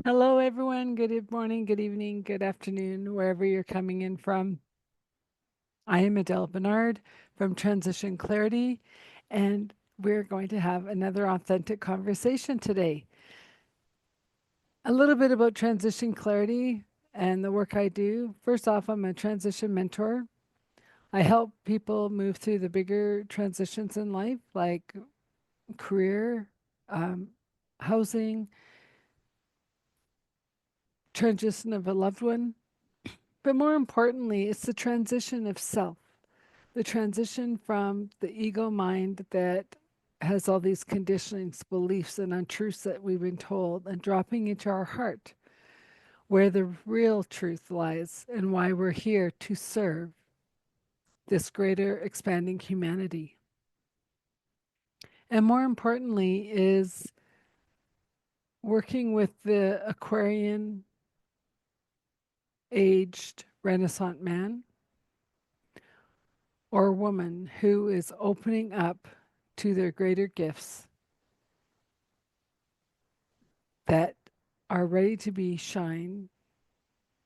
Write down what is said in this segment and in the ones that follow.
Hello, everyone. Morning, good evening, good afternoon, wherever you're coming in from. I am Adele Bernard from Transition Clarity, and we're going to have another authentic conversation today. A little bit about Transition Clarity and the work I do. First off, I'm a transition mentor. I help people move through the bigger transitions in life, like career, um, housing, transition of a loved one. But more importantly, it's the transition of self, the transition from the ego mind that has all these conditionings, beliefs, and untruths that we've been told, and dropping into our heart, where the real truth lies and why we're here to serve this greater expanding humanity. And more importantly, is working with the Aquarian aged Renaissance man or woman who is opening up to their greater gifts that are ready to be shine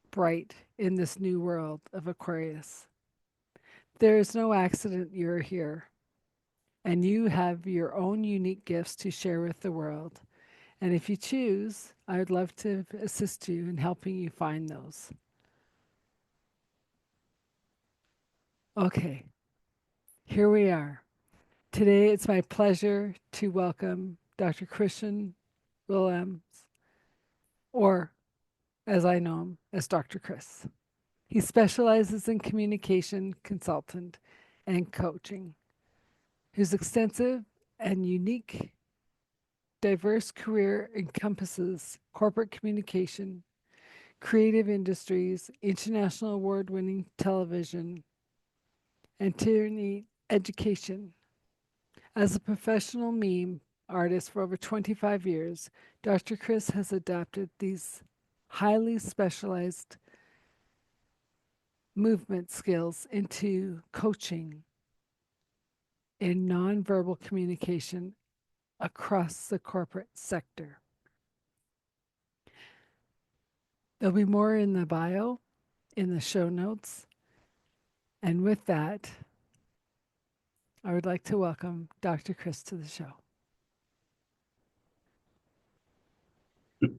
bright in this new world of Aquarius. There is no accident you're here, and you have your own unique gifts to share with the world. And if you choose, I would love to assist you in helping you find those. Okay, here we are. Today it's my pleasure to welcome Dr. Christiaan Willems, or as I know him, as Dr. Chris. He specializes in communication consultant and coaching. His extensive and unique, diverse career encompasses corporate communication, creative industries, international award winning television, and tyranny education. As a professional meme artist for over 25 years, Dr. Chris has adapted these highly specialized movement skills into coaching in nonverbal communication across the corporate sector. There'll be more in the bio, in the show notes. And with that, I would like to welcome Dr. Chris to the show.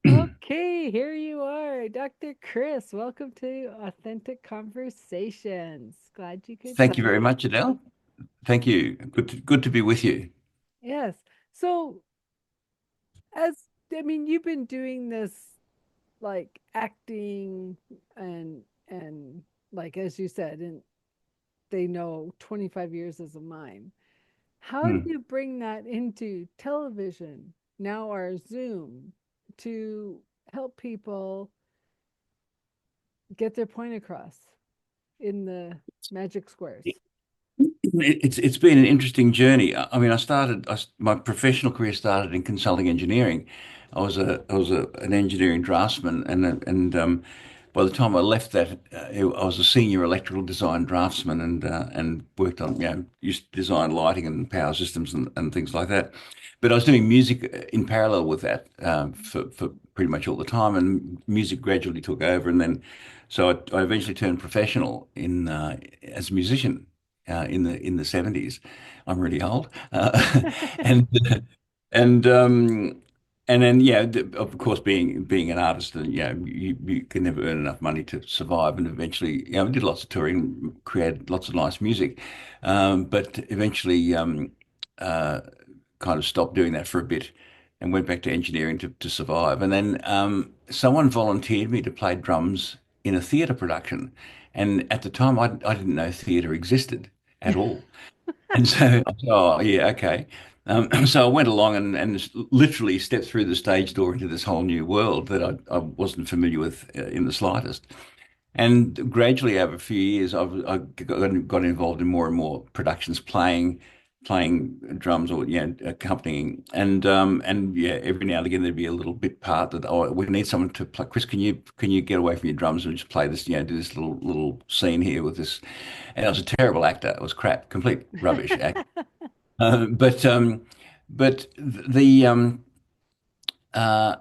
Okay, here you are, Dr. Chris. Welcome to Authentic Conversations. Glad you could. Thank you very much, Adele. Thank you. Good to be with you. Yes. So, as I mean, you've been doing this like acting and like as you said, and they know 25 years is a mime. How do Hmm. you bring that into television, now our Zoom, to help people get their point across in the magic squares? It's been an interesting journey. I mean, my professional career started in consulting engineering. I was an engineering draftsman, and by the time I left that, I was a senior electrical design draftsman and worked on used to design lighting and power systems and things like that. But I was doing music in parallel with that for pretty much all the time, and music gradually took over, and then I eventually turned professional in as a musician in the 70s. I'm really old, and and um, and then of course, being an artist, and you can never earn enough money to survive. And eventually, I did lots of touring, created lots of nice music, but eventually uh, kind of stopped doing that for a bit. And went back to engineering to survive. And then someone volunteered me to play drums in a theatre production. And at the time, I didn't know theatre existed at all. And so I thought, oh, yeah, okay. So I went along and literally stepped through the stage door into this whole new world that I wasn't familiar with in the slightest. And gradually, over a few years, I got involved in more and more productions, playing drums or accompanying. And yeah, every now and again there'd be a little bit part that, oh, we need someone to play. Chris, can you get away from your drums and just play this, do this little scene here with this. And I was a terrible actor. It was crap, complete rubbish act. Uh, but um, but the uh,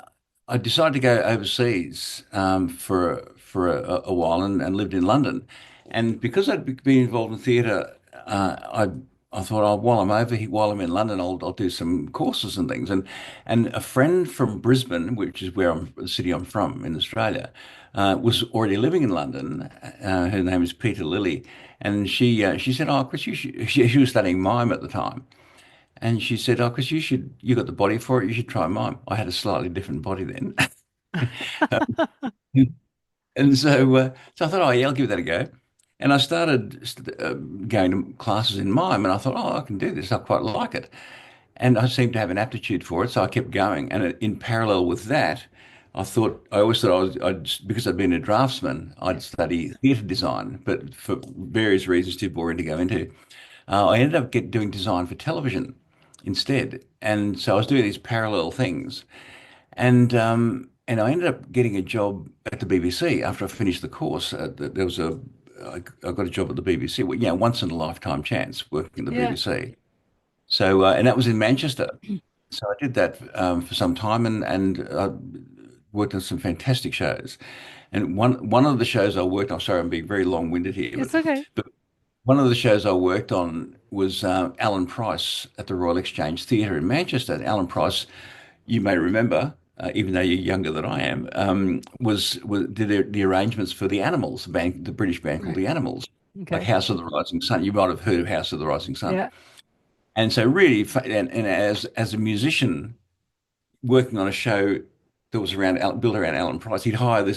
I decided to go overseas for a while and lived in London. And because I'd been involved in theatre, I thought, oh, while I'm over here, while I'm in London, I'll do some courses and things. And a friend from Brisbane, which is where the city I'm from in Australia, was already living in London. Her name is Peter Lilly, and she said, "Oh, Chris, you should." She was studying mime at the time. And she said, "Oh, because you got the body for it. You should try mine." I had a slightly different body then, and so I thought, "Oh, yeah, I'll give that a go." And I started going to classes in mime, and I thought, "Oh, I can do this. I quite like it." And I seemed to have an aptitude for it, so I kept going. And in parallel with that, I always thought because I'd been a draftsman, Yeah. I'd study theatre design, but for various reasons too boring to go into. I ended up doing design for television instead. And so I was doing these parallel things. And I ended up getting a job at the BBC after I finished the course. I got a job at the BBC, well, once in a lifetime chance working at the Yeah. BBC. So, and that was in Manchester. So I did that for some time and worked on some fantastic shows. And one of the shows I worked on, sorry, I'm being very long-winded here, It's okay. but one of the shows I worked on was Alan Price at the Royal Exchange Theatre in Manchester. And Alan Price, you may remember, even though you're younger than I am, was did the arrangements for the Animals, the British band called Right. the Animals, like Okay. House of the Rising Sun. You might have heard of House of the Rising Sun. Yeah. And so really, and as a musician working on a show that was built around Alan Price, he'd hire the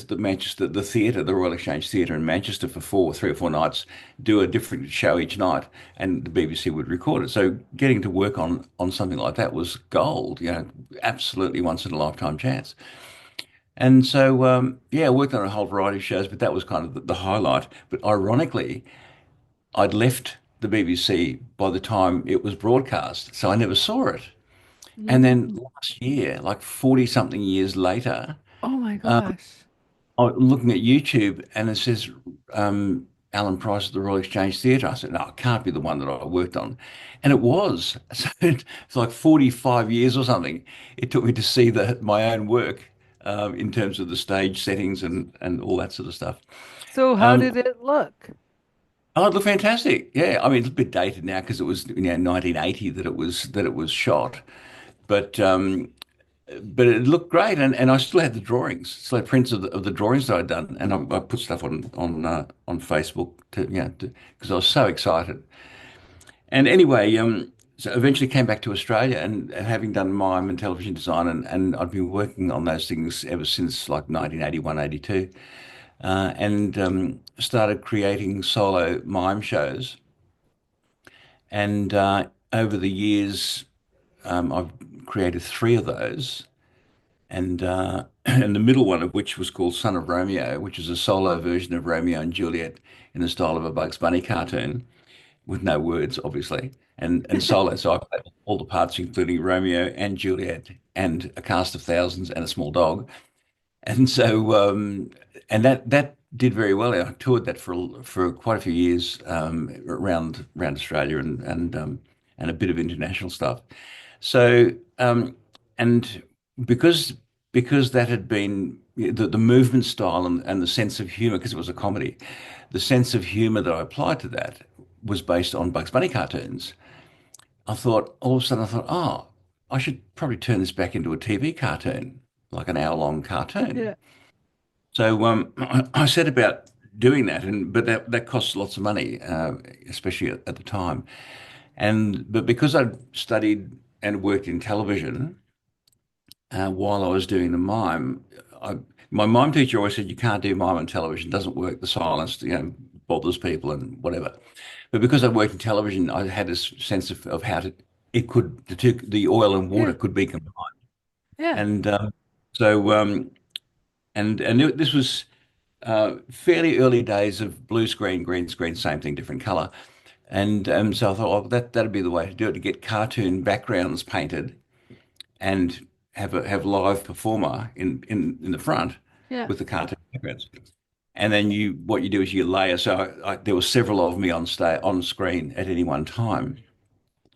theatre, the Royal Exchange Theatre in Manchester for 3 or 4 nights, do a different show each night, and the BBC would record it. So getting to work on something like that was gold, absolutely once in a lifetime chance. And so yeah, I worked on a whole variety of shows, but that was kind of the highlight. But ironically, I'd left the BBC by the time it was broadcast, so I never saw it. And then Mm. last year, like 40 something years later, Oh my um, gosh. I'm looking at YouTube and it says Alan Price at the Royal Exchange Theatre. I said, no, it can't be the one that I worked on. And it was. So it's like 45 years or something. It took me to see my own work in terms of the stage settings and all that sort of stuff. So how Um, did it look? oh, it looked fantastic. Yeah, I mean, it's a bit dated now because it was 1980 that it was shot. But but it looked great, and I still had the drawings, still had prints of the drawings that I'd done, and I put stuff on Facebook because I was so excited. And anyway, so eventually came back to Australia, and having done mime and television design, and I'd been working on those things ever since like 1981, 82, and started creating solo mime shows. And over the years, I've created three of those and and the middle one of which was called Son of Romeo, which is a solo version of Romeo and Juliet in the style of a Bugs Bunny cartoon with no words, obviously, and solo. So I played all the parts, including Romeo and Juliet, and a cast of thousands and a small dog. And so and that did very well. I toured that for quite a few years around Australia and a bit of international stuff. So, and because because that had been the movement style and the sense of humor, because it was a comedy, the sense of humor that I applied to that was based on Bugs Bunny cartoons. All of a sudden, I thought, oh, I should probably turn this back into a TV cartoon, like an hour-long cartoon. Yeah. So I set about doing that, but that costs lots of money, especially at the time. But because I'd studied and worked in television while I was doing the mime, my mime teacher always said you can't do mime on television; it doesn't work. The silence, bothers people and whatever. But because I worked in television, I had this sense of how the oil and water Yeah. could be combined, Yeah. and so this was fairly early days of blue screen, green screen, same thing, different color. And so I thought, oh, that'd be the way to do it, to get cartoon backgrounds painted and have live performer in the front Yeah. with the cartoon backgrounds. And then what you do is you layer. So there were several of me on screen at any one time.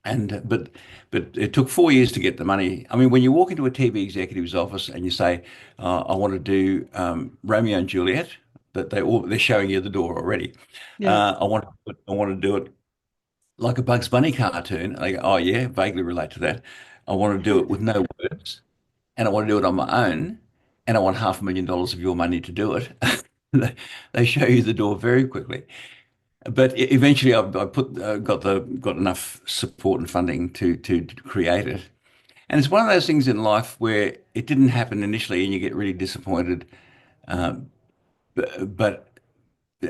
And but it took 4 years to get the money. I mean, when you walk into a TV executive's office and you say, "I want to do Romeo and Juliet," that they're showing you the door already. Yeah. I want to do it like a Bugs Bunny cartoon. And they go, "Oh yeah, vaguely relate to that." I want to do it with no words, and I want to do it on my own, and I want $500,000 of your money to do it. They show you the door very quickly. But eventually, I got enough support and funding to create it. And it's one of those things in life where it didn't happen initially, and you get really disappointed. But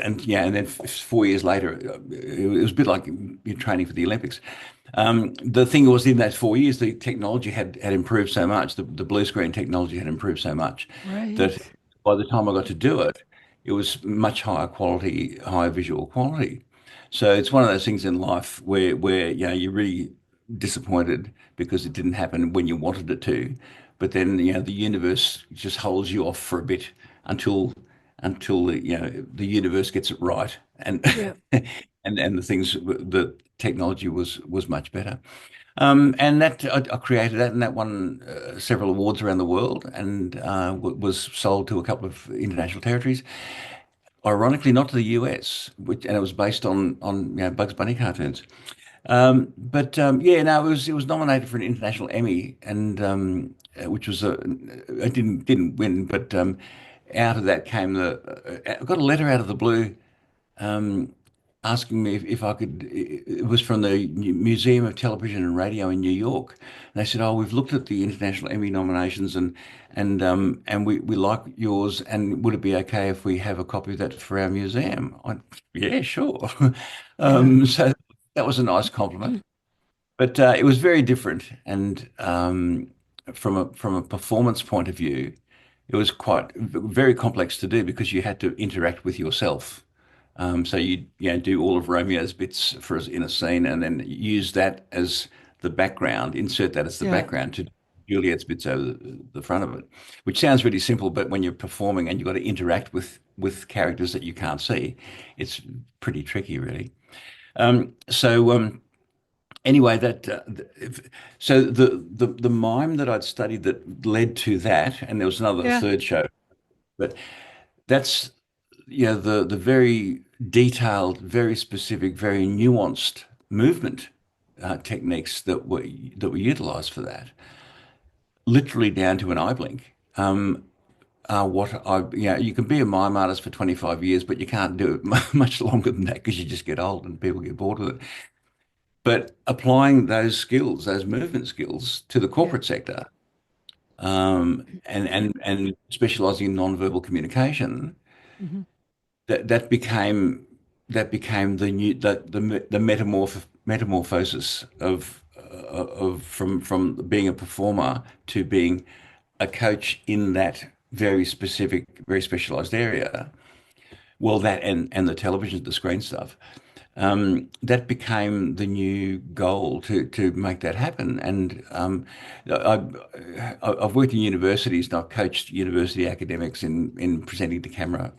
and yeah, and then 4 years later, it was a bit like you're training for the Olympics. The thing was, in those 4 years, the technology had improved so much. The blue screen technology had improved so much that Right. by the time I got to do it, it was much higher quality, higher visual quality. So it's one of those things in life where you're really disappointed because it didn't happen when you wanted it to, but then the universe just holds you off for a bit until the universe gets it right and Yeah. and the technology was much better. And that I created that, and that won several awards around the world, and was sold to a couple of international territories. Ironically, not to the US, and it was based on Bugs Bunny cartoons. But yeah, no, it was nominated for an international Emmy, and which was it didn't win, but out of that came I got a letter out of the blue asking me if I could. It was from the Museum of Television and Radio in New York. And they said, "Oh, we've looked at the international Emmy nominations, and we like yours. And would it be okay if we have a copy of that for our museum?" Yeah, sure. Yeah. So that was a nice compliment. But it was very different, and from a performance point of view, it was quite very complex to do because you had to interact with yourself. So you do all of Romeo's bits for us in a scene, and then use that as the background, insert that as the Yeah. background to Juliet's bits over the front of it, which sounds really simple, but when you're performing and you've got to interact with characters that you can't see, it's pretty tricky, really. So anyway, so the mime that I'd studied that led to that, and there was another Yeah. third show, but that's the very detailed, very specific, very nuanced movement techniques that were utilized for that, literally down to an eye blink. You can be a mime artist for 25 years, but you can't do it much longer than that because you just get old and people get bored with it. But applying those skills, those movement skills, to the Yeah. corporate sector, and specializing in nonverbal communication, Hmm. that became the metamorphosis of from being a performer to being a coach in that very specific, very specialized area. Well, that and the television, the screen stuff, that became the new goal to make that happen. And I, I've worked in universities and I've coached university academics in presenting to camera,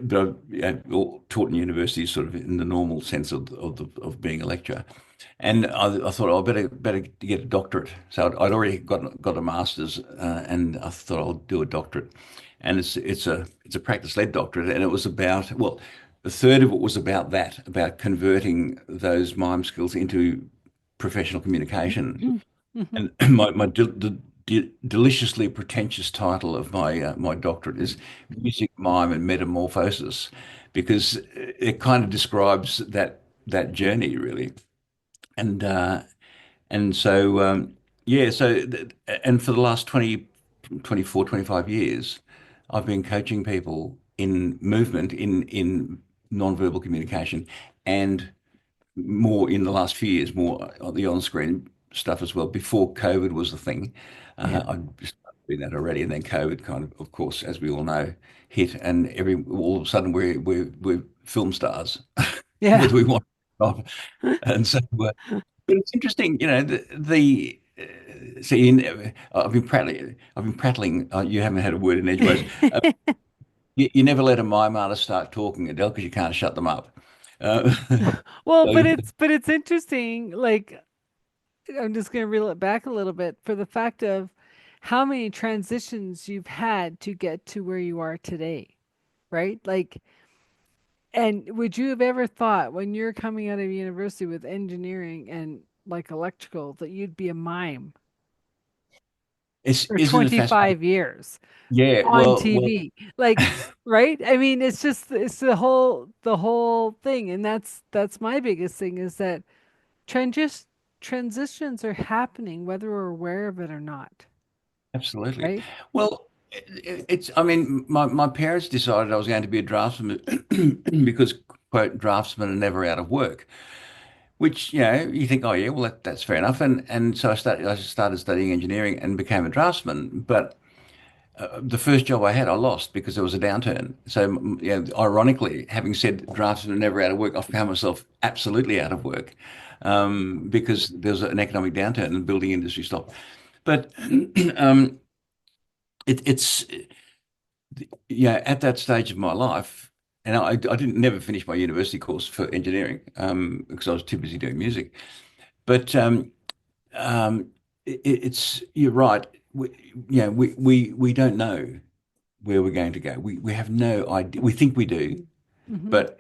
but I've taught in universities sort of in the normal sense of being a lecturer. And I thought, oh, I better get a doctorate. So I'd already got a master's, and I thought I'll do a doctorate. And it's a practice-led doctorate, and it was about, well, a third of it was about that, about converting those mime skills into professional communication. Hmm. And my deliciously pretentious title of my doctorate is Music, Mime, and Metamorphosis, because it kind of describes that journey really. And yeah, and for the last 24, 25 years, I've been coaching people in movement, in nonverbal communication, and more in the last few years, more on the on-screen stuff as well. Before COVID was the thing, Yeah. I just started doing that already, and then COVID of course, as we all know, hit, and all of a sudden we're film stars, Yeah. whether we want it or not. And so, but it's interesting, see, I've been prattling. You haven't had a word in edgeways. You never let a mime artist start talking, Adele, because you can't shut them up. Uh, Well, so but it's interesting. Like I'm just going to reel it back a little bit for the fact of how many transitions you've had to get to where you are today, right? Like, and would you have ever thought when you're coming out of university with engineering and like electrical that you'd be a mime for isn't it fascinating? 25 years Yeah, on TV? Like, right? I mean, it's the whole thing, and that's my biggest thing is that transition transitions are happening whether we're aware of it or not, absolutely. right? Well, it's, I mean, my parents decided I was going to be a draftsman because, quote, draftsmen are never out of work, which, you think, oh, yeah, well, that's fair enough. And so I started studying engineering and became a draftsman. But the first job I had, I lost because there was a downturn. So, ironically, having said draftsmen are never out of work, I found myself absolutely out of work because there was an economic downturn and the building industry stopped. But um, it's at that stage of my life, and I didn't never finish my university course for engineering because I was too busy doing music. But um, it's you're right. We don't know where we're going to go. We have no idea. We think we do, Hmm. but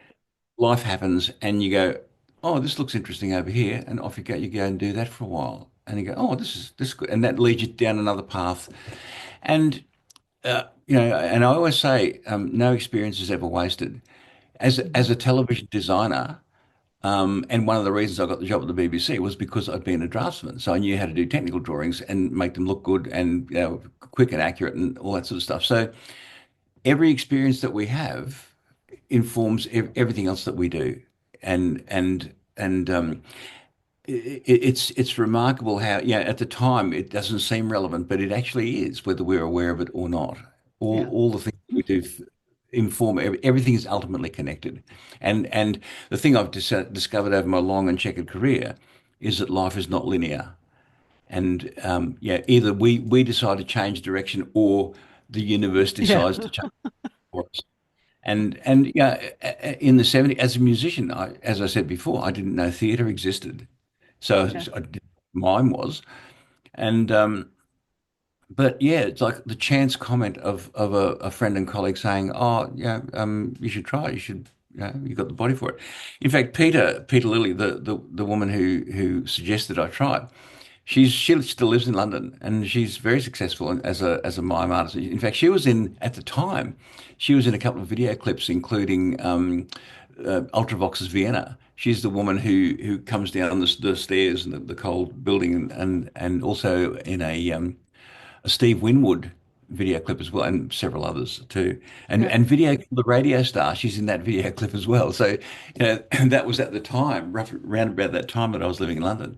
life happens, and you go, "Oh, this looks interesting over here," and off you go. You go and do that for a while, and you go, "Oh, this is good," and that leads you down another path. And and I always say, no experience is ever wasted. As Hmm. a television designer, and one of the reasons I got the job at the BBC was because I'd been a draftsman, so I knew how to do technical drawings and make them look good and quick and accurate and all that sort of stuff. So every experience that we have informs everything else that we do, and it's remarkable how at the time it doesn't seem relevant, but it actually is, whether we're aware of it or not. Yeah. All the things that we do inform everything is ultimately connected, and the thing I've discovered over my long and checkered career is that life is not linear, and either we decide to change direction or the universe Yeah. decides to change for us. And in the 70s, as a musician, as I said before, I didn't know theatre existed. So Yeah. mine was, and but yeah, it's like the chance comment of a friend and colleague saying, "Oh, yeah, you should try. You should, you got the body for it." In fact, Peter Lilly, the woman who suggested I try, she still lives in London and she's very successful as a mime artist. In fact, she was in at the time, she was in a couple of video clips, including Ultravox's Vienna. She's the woman who comes down the stairs in the cold building and also in a Steve Winwood video clip as well, and several others too. And Yeah. and video the radio star, she's in that video clip as well. So that was at the time, round about that time that I was living in London.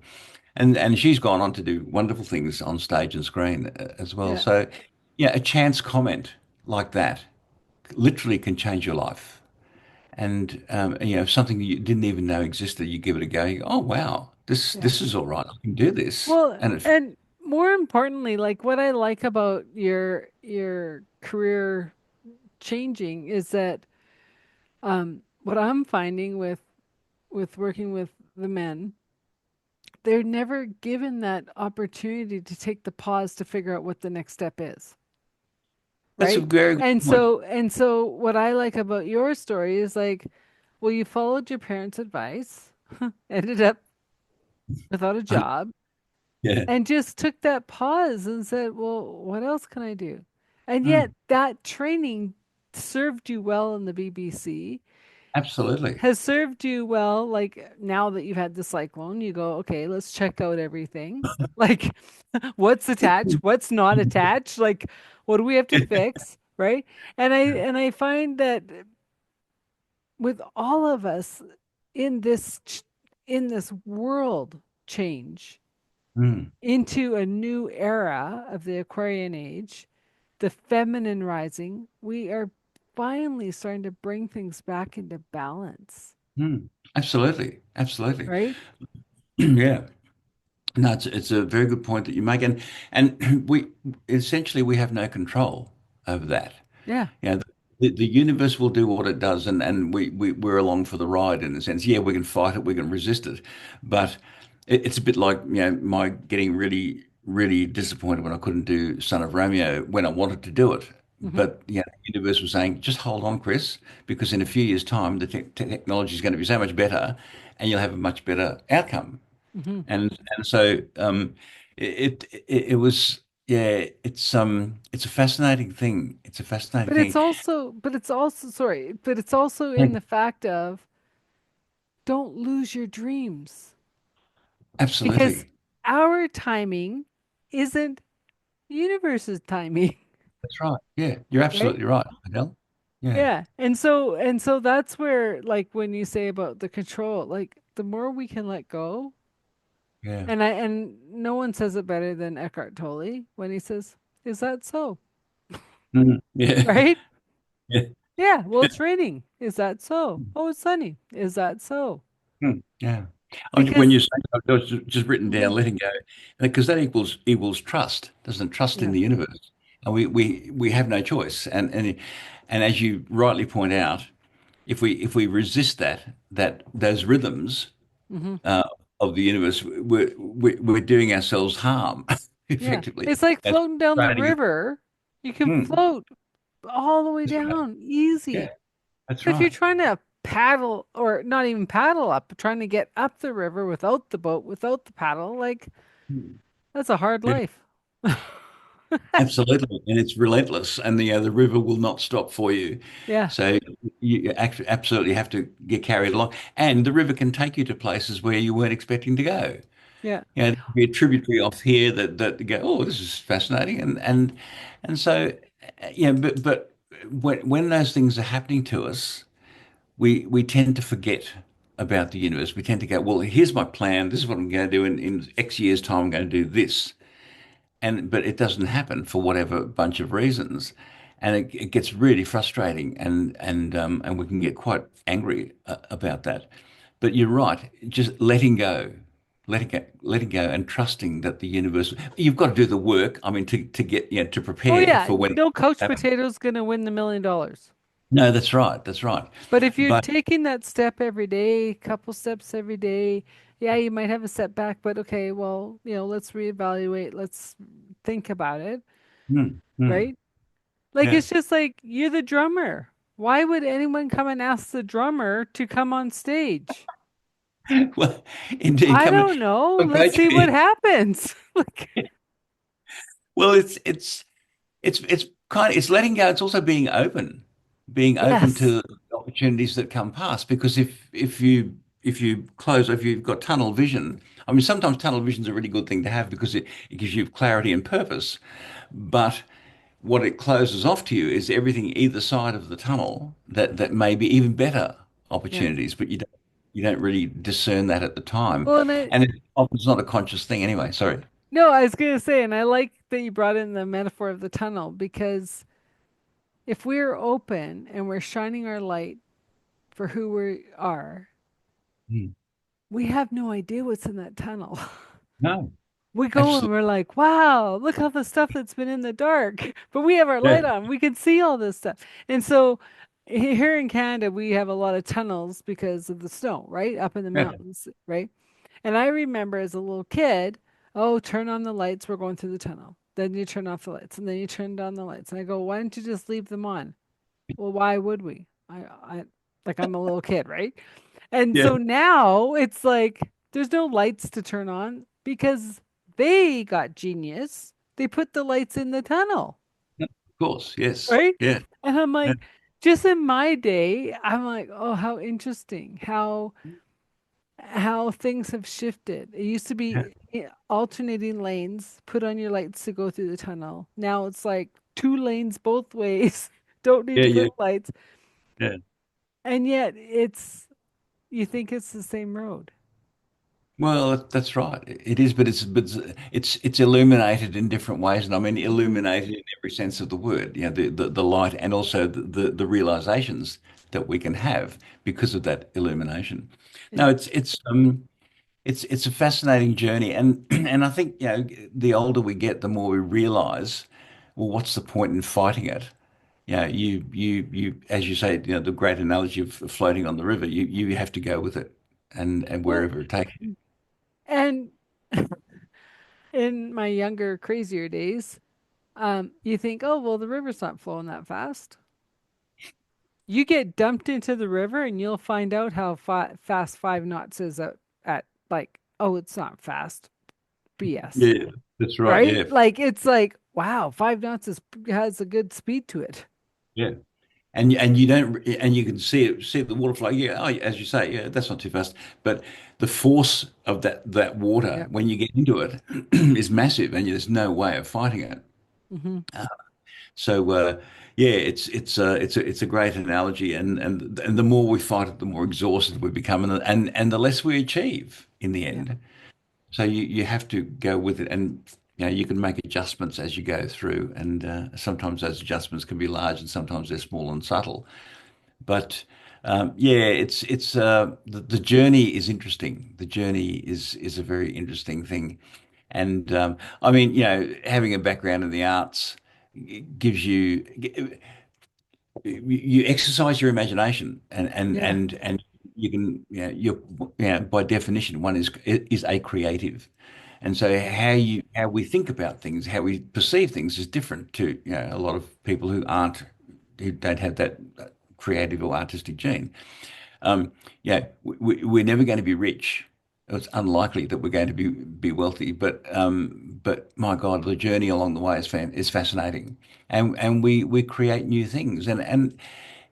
And she's gone on to do wonderful things on stage and screen as well. Yeah. So a chance comment like that literally can change your life. And something you didn't even know existed, you give it a go. You go, oh wow, this Yeah. this is all right. I can do this. Well, And it and more importantly, like what I like about your career changing is that what I'm finding with working with the men, they're never given that opportunity to take the pause to figure out what the next step is, that's a right? very good And point. so and so what I like about your story is like, well, you followed your parents' advice, ended up without a job, Yeah. and just took that pause and said, well, what else can I do? And yet Mm, that training served you well in the BBC, absolutely. has served you well. Like now that you've had the cyclone, you go, okay, let's check out everything. Like what's attached, what's not attached, like what do we have to fix, right? And I find that with all of us in this world change Mm, into a new era of the Aquarian age, the feminine rising, we are finally starting to bring things back into balance, absolutely. Absolutely. right? Yeah. No, it's a very good point that you make, and we essentially we have no control over that. Yeah. You know, the universe will do what it does, and we're along for the ride in a sense. Yeah, we can fight it, we can resist it, but it's a bit like, my getting really disappointed when I couldn't do Son of Romeo when I wanted to do it. Hmm. But the universe was saying, just hold on, Chris, because in a few years' time, the technology is going to be so much better, and you'll have a much better outcome. Hmm. And so it was, yeah, it's a fascinating thing. It's a fascinating thing. But it's also in Mm. the fact of don't lose your dreams because Absolutely. our timing isn't the universe's timing, That's right. Yeah, you're right? absolutely right, Adele. Yeah, Yeah. And so that's where, like, when you say about the control, like the more we can let go, yeah. and no one says it better than Eckhart Tolle when he says, "Is that so?" Mhm. Yeah, Right? yeah. Yeah, well, it's raining. Is that so? Oh, it's sunny. Is that so? Yeah. When Because you say, I was just written down, Mhm. letting go, because that equals trust, doesn't it? Trust in Yeah. the universe, and we have no choice. And as you rightly point out, if we resist those rhythms Hmm. uh, of the universe, we're doing ourselves harm, Yeah. effectively. It's like That's floating down the frustrating. river. You can Hmm. float all the way That's right. down Yeah, easy. that's But if you're right. trying to paddle, or not even paddle up, but trying to get up the river without the boat, without the paddle, like Hmm. that's a hard Yeah, life. absolutely. And it's relentless, and the river will not stop for you. Yeah. So you absolutely have to get carried along. And the river can take you to places where you weren't expecting to go. Yeah. There'll be a tributary off here that you go, oh, this is fascinating. And so, but when those things are happening to us, we tend to forget about the universe. We tend to go, well, here's my plan. This is what I'm going to do in X years' time. I'm going to do this. But it doesn't happen for whatever bunch of reasons, and it gets really frustrating, and we can get quite angry about that. But you're right, just letting go, and trusting that the universe. You've got to do the work. I mean, to get, to Oh prepare yeah. for when it No couch happens. potato's gonna win the $1 million. No, that's right, that's right. But if you're But taking that step every day, couple steps every day, yeah, you might have a setback, but okay, well, let's reevaluate, let's think about it, hmm, hmm, right? Like yeah, it's just like you're the drummer. Why would anyone come and ask the drummer to come on stage? well, indeed, I come don't know. and Let's coach see what me. happens. Like, Well, it's kind of, it's letting go. It's also being open yes. to opportunities that come past. Because if you close, if you've got tunnel vision, I mean, sometimes tunnel vision is a really good thing to have because it gives you clarity and purpose. But what it closes off to you is everything either side of the tunnel that may be even better Yeah. opportunities, but you don't really discern that at the time, Well, and I and it's not a conscious thing anyway. Sorry. no, I was gonna say, and I like that you brought in the metaphor of the tunnel because if we're open and we're shining our light for who we are, Hmm. we have no idea what's in that tunnel. No, We go and absolutely. we're like, wow, look all the stuff that's been in the dark. But we have our Yeah. light on. We can see all this stuff. And so here in Canada, we have a lot of tunnels because of the snow, right? Up in the Yeah. mountains, right? And I remember as a little kid, oh, turn on the lights. We're going through the tunnel. Then you turn off the lights and then you turn down the lights. And I go, why don't you just leave them on? Well, why would we? Like I'm a little kid, right? And Yeah. so now it's like there's no lights to turn on because they got genius. They put the lights in the tunnel, Of course. Yes. right? Yeah. And I'm Yeah. like, just in my day, I'm like, oh, how interesting, how things have shifted. It used to Yeah. be alternating lanes, put on your lights to go through the tunnel. Now it's like two lanes both ways. Don't need Yeah. to Yeah. put lights. Yeah. And yet you think it's the same road. Well, that's right. It is, but it's illuminated in different ways, and I mean Hmm. illuminated in every sense of the word. The light, and also the realizations that we can have because of that illumination. Yeah. No, it's a fascinating journey, and and I think the older we get, the more we realize, well, what's the point in fighting it? as you say, the great analogy of floating on the river, you have to go with it, and Well, wherever it takes you. and in my younger, crazier days, you think, oh, well, the river's not flowing that fast. You get dumped into the river and you'll find out how fast 5 knots is at like, oh, it's not fast. BS. Yeah, that's right. Right? Yeah, Like, it's like, wow, 5 knots has a good speed to it. yeah. And you don't and you can see the water flow. Yeah, oh, as you say, yeah, that's not too fast. But the force of that water Yep. when you get into it is massive, and there's no way of fighting it. Hmm. So yeah, it's a great analogy, and the more we fight it, the more exhausted we become, and the less we achieve in the Yeah. end. So you have to go with it, and you can make adjustments as you go through, and sometimes those adjustments can be large, and sometimes they're small and subtle. But yeah, the journey is interesting. The journey is a very interesting thing, and I mean, having a background in the arts gives you exercise your imagination, Yeah. and you can, by definition, one is a creative. And so how we think about things, how we perceive things is different to, a lot of people who don't have that creative or artistic gene. Yeah, we're never going to be rich. It's unlikely that we're going to be wealthy, but my God, the journey along the way is fascinating, and we create new things, and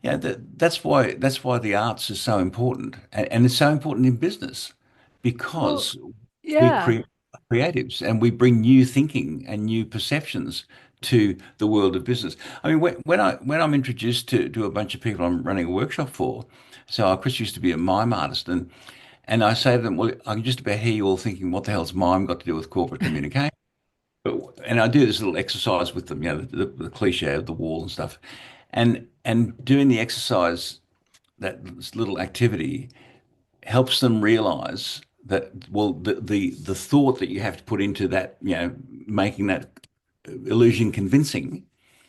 yeah, that's why the arts is so important, and it's so important in business Well, because we yeah. create creatives and we bring new thinking and new perceptions to the world of business. I mean, when I'm introduced to a bunch of people I'm running a workshop for, so Chris used to be a mime artist, and I say to them, well, I can just about hear you all thinking, what the hell's mime got to do with corporate communication? And I do this little exercise with them, the cliche of the wall and stuff, and doing the exercise, that this little activity helps them realize that, well, the thought that you have to put into that, making that illusion convincing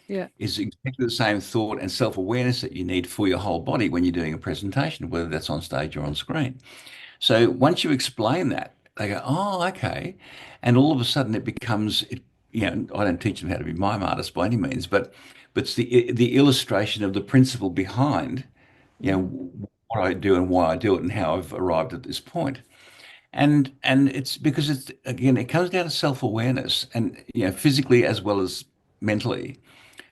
Yeah. is exactly the same thought and self-awareness that you need for your whole body when you're doing a presentation, whether that's on stage or on screen. So once you explain that, they go, oh, okay. And all of a sudden it becomes, I don't teach them how to be mime artists by any means, but it's the illustration of the principle behind, Hmm. what I do and why I do it and how I've arrived at this point. And it's because it's, again, it comes down to self-awareness, and physically as well as mentally,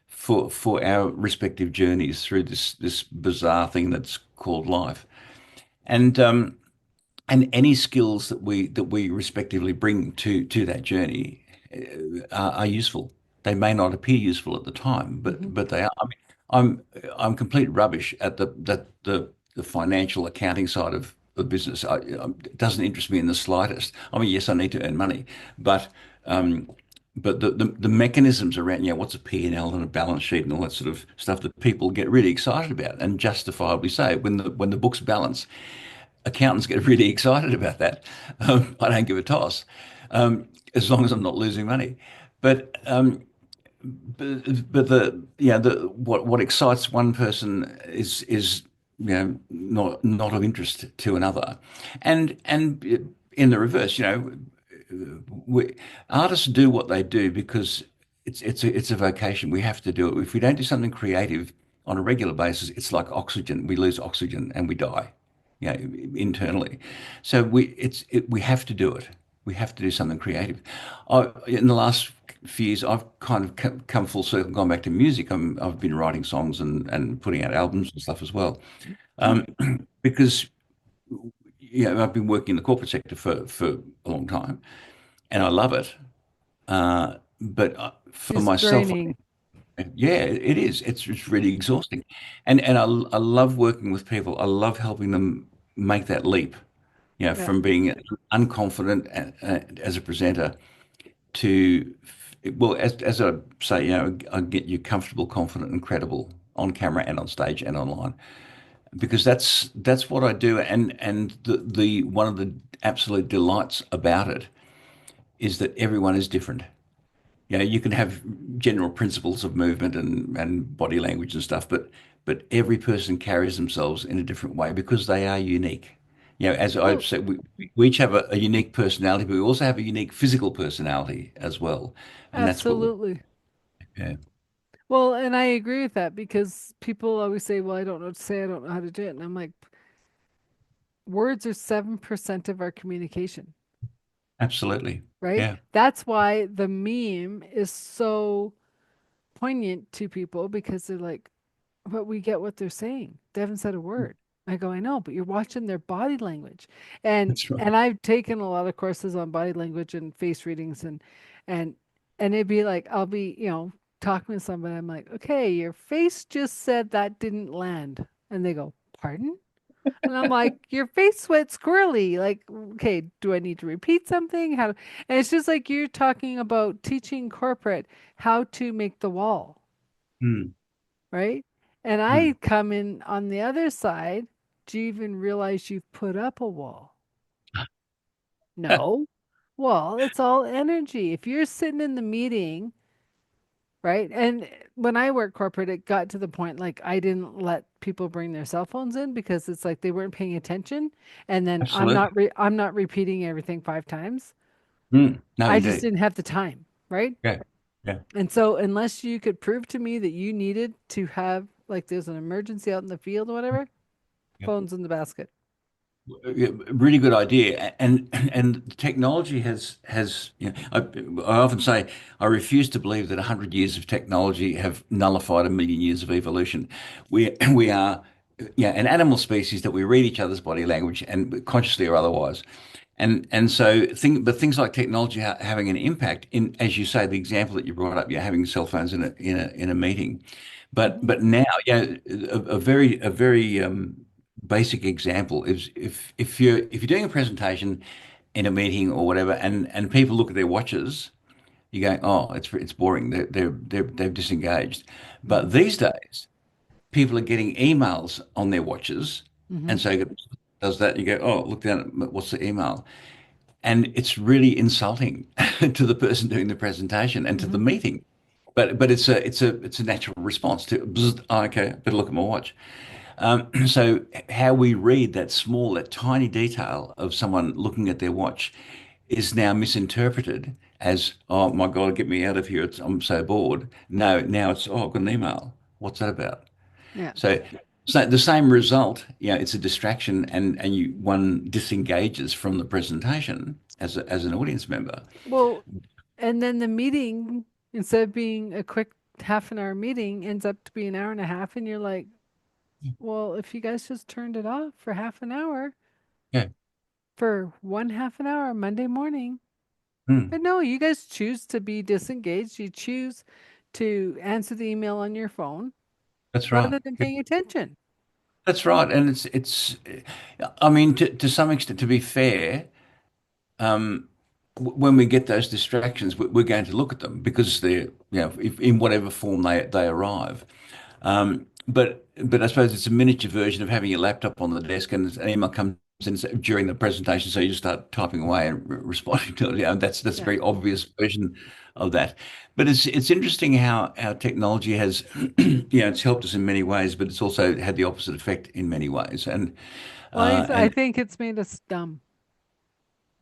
for our respective journeys through this bizarre thing that's called life. And any skills that we respectively bring to that journey are useful. They may not appear useful at the time, Hmm. but they are. I mean, I'm complete rubbish at the financial accounting side of the business. It doesn't interest me in the slightest. I mean, yes, I need to earn money, but um, the mechanisms around, what's a P&L and a balance sheet and all that sort of stuff that people get really excited about, and justifiably so, when the books balance, accountants get really excited about that. I don't give a toss, as long as I'm not losing money. But but the what excites one person is not of interest to another, and in the reverse, we, artists do what they do because it's a vocation. We have to do it. If we don't do something creative on a regular basis, it's like oxygen. We lose oxygen and we die, internally. So we have to do it. We have to do something creative. In the last few years, I've kind of come full circle, gone back to music. I've been writing songs and putting out albums and stuff as well, um, because I've been working in the corporate sector for a long time, and I love it. But for It's myself, draining. yeah, it is. It's really exhausting, and I love working with people. I love helping them make that leap, Yeah. from being unconfident as a presenter to, well, as I say, I get you comfortable, confident, and credible on camera and on stage and online, because that's what I do. And the one of the absolute delights about it is that everyone is different. You can have general principles of movement and body language and stuff, but every person carries themselves in a different way because they are unique. As I've Well, said, we each have a unique personality, but we also have a unique physical personality as well, and that's what we absolutely. yeah, Well, and I agree with that because people always say, well, I don't know what to say, I don't know how to do it. And I'm like, words are 7% of our communication, absolutely, right? yeah, That's why the meme is so poignant to people because they're like, but we get what they're saying. They haven't said a word. I go, I know, but you're watching their body language. And that's right. and I've taken a lot of courses on body language and face readings and and it'd be like I'll be, talking with somebody, I'm like, okay, your face just said that didn't land. And they go, pardon? And I'm like, your face went squirrely. Like, okay, do I need to repeat something? And it's just like you're talking about teaching corporate how to make the wall, Mm, right? And I mm. come in on the other side. Do you even realize you've put up a wall? No. Well, it's all energy. If you're sitting in the meeting, right? And when I worked corporate, it got to the point like I didn't let people bring their cell phones in because it's like they weren't paying attention. And then Absolutely. I'm not repeating everything 5 times. No, I just indeed. didn't have the time, right? Yeah, yeah. And so unless you could prove to me that you needed to have like there's an emergency out in the field or whatever, Yeah. phones in the basket. Yeah, really good idea, and technology I often say I refuse to believe that 100 years of technology have nullified 1 million years of evolution. We are an animal species that we read each other's body language and consciously or otherwise, and so things like technology having an impact in, as you say, the example that you brought up, having cell phones in a meeting, but Mhm. but now, a very basic example is if you're doing a presentation in a meeting or whatever, and people look at their watches, you're going, oh, it's boring. They've disengaged. But Mhm. these days, people are getting emails on their watches, and Mhm. so it does that. You go, oh, look down at what's the email, and it's really insulting to the person doing the presentation and to the Mhm. meeting. But it's a natural response to, bzz, oh, okay, better look at my watch. So how we read that small, that tiny detail of someone looking at their watch is now misinterpreted as, oh my God, get me out of here. I'm so bored. No, now it's, oh, I've got an email. What's that about? Yeah. So the same result, it's a distraction and one disengages from the presentation as an audience member. Well, and then the meeting, instead of being a quick half an hour meeting, ends up to be an hour and a half, and you're like, well, if you guys just turned it off for half an hour, Yeah. for one half an hour Monday morning. Hmm. But no, you guys choose to be disengaged. You choose to answer the email on your phone That's right. rather than paying attention. That's right. And it's I mean, to some extent, to be fair, when we get those distractions, we're going to look at them because they're, if, in whatever form they arrive. But I suppose it's a miniature version of having your laptop on the desk and an email comes in during the presentation, so you just start typing away and responding to it. That's a Yeah. very obvious version of that. But it's interesting how technology has, it's helped us in many ways, but it's also had the opposite effect in many ways. And Well, uh, I and think it's made us dumb.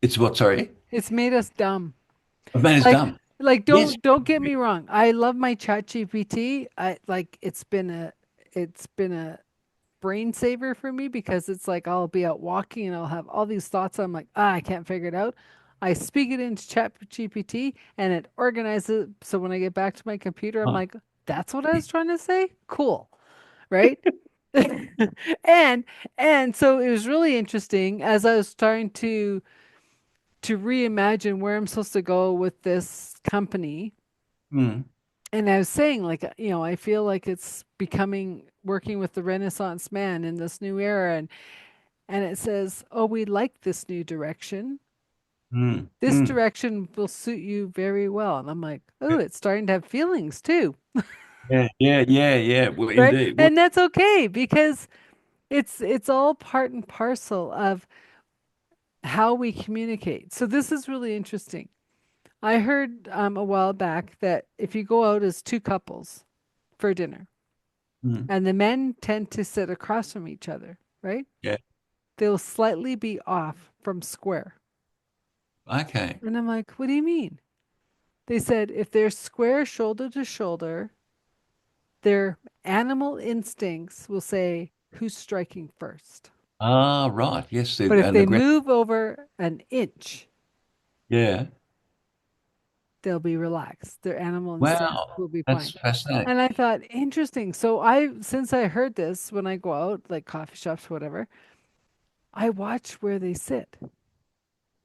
it's what, sorry, It's made us dumb. man is Like dumb. like Yes. don't get me wrong. I love my chat GPT. I like it's been a brain saver for me because it's like I'll be out walking and I'll have all these thoughts. I'm like, I can't figure it out. I speak it into chat GPT and it organizes it. So when I get back to my computer, I'm Oh, like, that's what I was trying to say? Cool. Right? and and so it was really interesting as I was trying to reimagine where I'm supposed to go with this company. mm, And I was saying, like, I feel like it's becoming working with the Renaissance man in this new era. And it says, oh, we like this new direction. mm, This mm. direction will suit you very well. And I'm like, oh, it's starting to have feelings too. Yeah, yeah, yeah, yeah. Well, Right. indeed. Well, And that's okay because it's all part and parcel of how we communicate. So this is really interesting. I heard a while back that if you go out as two couples for dinner, Mm. and the men tend to sit across from each other, right? Yeah. They'll slightly be off from square. Okay. And I'm like, what do you mean? They said if they're square shoulder to shoulder, their animal instincts will say, who's striking first? Ah, right. Yes, But if an they aggressive. move over an inch, Yeah. they'll be relaxed. Their animal instincts Wow. will be That's fine. fascinating. And I thought, interesting. So since I heard this when I go out, like coffee shops, whatever, I watch where they sit.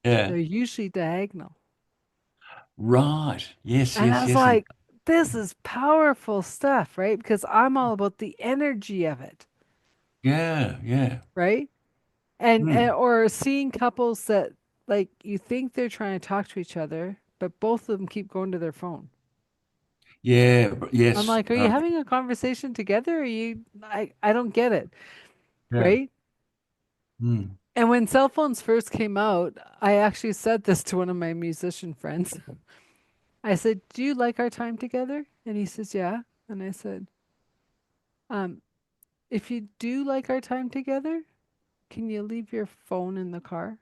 Yeah. They're usually diagonal. Right. Yes, And I yes, was yes. And like, this is powerful stuff, right? Because I'm all about the energy of it, yeah, yeah. right? And Mm. or seeing couples that like you think they're trying to talk to each other, but both of them keep going to their phone. Yeah, I'm yes. like, are you having a conversation together? Or are you I don't get it, Yeah. right? Mm. And when cell phones first came out, I actually said this to one of my musician friends. I said, "Do you like our time together?" And he says, "Yeah." And I said, um, if you do like our time together, can you leave your phone in the car?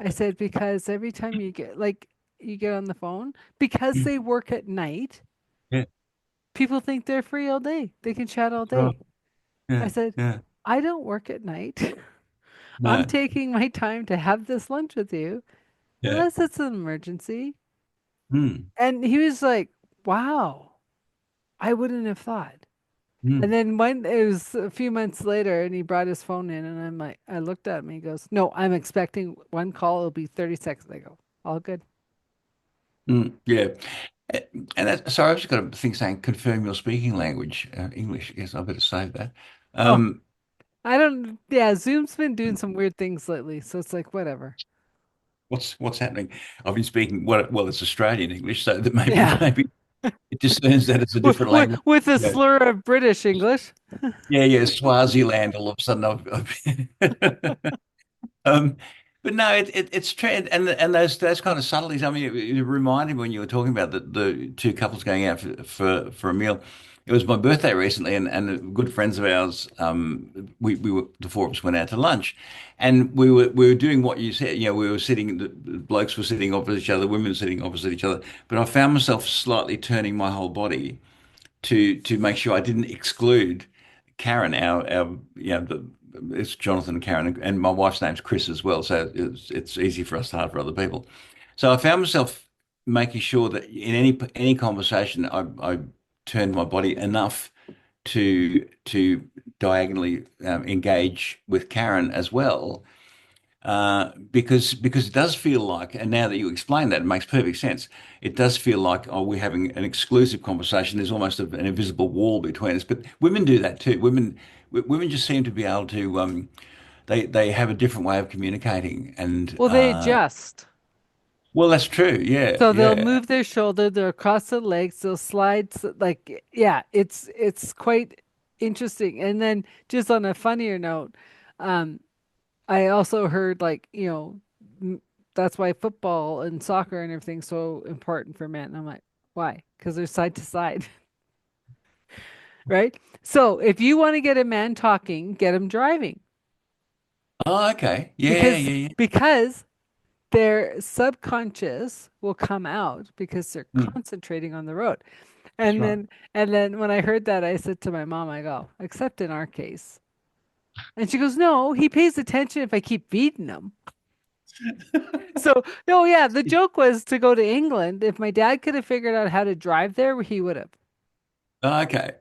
I said, because every time you get on the phone, because they work at night, Yeah, people think they're free all day. They can chat all sure. day. I Yeah, said, yeah. I don't work at night. I'm No. taking my time to have this lunch with you, Yeah. unless it's an emergency. Mm. And he was like, wow, I wouldn't have thought. And Mm. then when it was a few months later and he brought his phone in and I'm like, I looked at him, he goes, no, I'm expecting one call, it'll be 30 seconds. I go, all good. Mm. Yeah. Uh, And that, sorry, I've just got a thing saying confirm your speaking language, English. Yes, I better save that. Oh, Um, I don't, yeah, Zoom's been doing some weird things lately. So it's like, whatever. what's happening? I've been speaking well, it's Australian English, so that maybe Yeah. maybe it discerns that it's a different language. With a Yeah, slur of British English. yeah. Swaziland. All of a sudden, I've Um, but no, it's true, and those kind of subtleties. I mean, it reminded me when you were talking about the two couples going out for a meal. It was my birthday recently, and good friends of ours. We were the four of us went out to lunch, and we were doing what you said. You know, we were sitting. The blokes were sitting opposite each other, women were sitting opposite each other. But I found myself slightly turning my whole body to make sure I didn't exclude Karen, our it's Jonathan and Karen, and my wife's name's Chris as well, so it's easy for us to hard for other people. So I found myself making sure that in any conversation, I turned my body enough to diagonally engage with Karen as well, because it does feel like, and now that you explain that, it makes perfect sense. It does feel like, oh, we're having an exclusive conversation. There's almost an invisible wall between us. But women do that too. Women just seem to be able to. They have a different way of communicating, and Well, they adjust. well, that's true. Yeah, So they'll yeah. move their shoulder, they'll cross the legs, they'll slide like yeah, it's quite interesting. And then just on a funnier note, um, I also heard m- that's why football and soccer and everything's so important for men. I'm like, why? Because they're side to side, right? So if you want to get a man talking, get him driving Oh, okay. Yeah, because yeah, yeah. because their subconscious will come out because they're Mm, concentrating on the road. that's And right. then when I heard that, I said to my mom, I go, except in our case. And she goes, no, he pays attention if I keep feeding him. So, no, yeah, the joke was to go to England. If my dad could have figured out how to drive there, he would have. Oh, okay.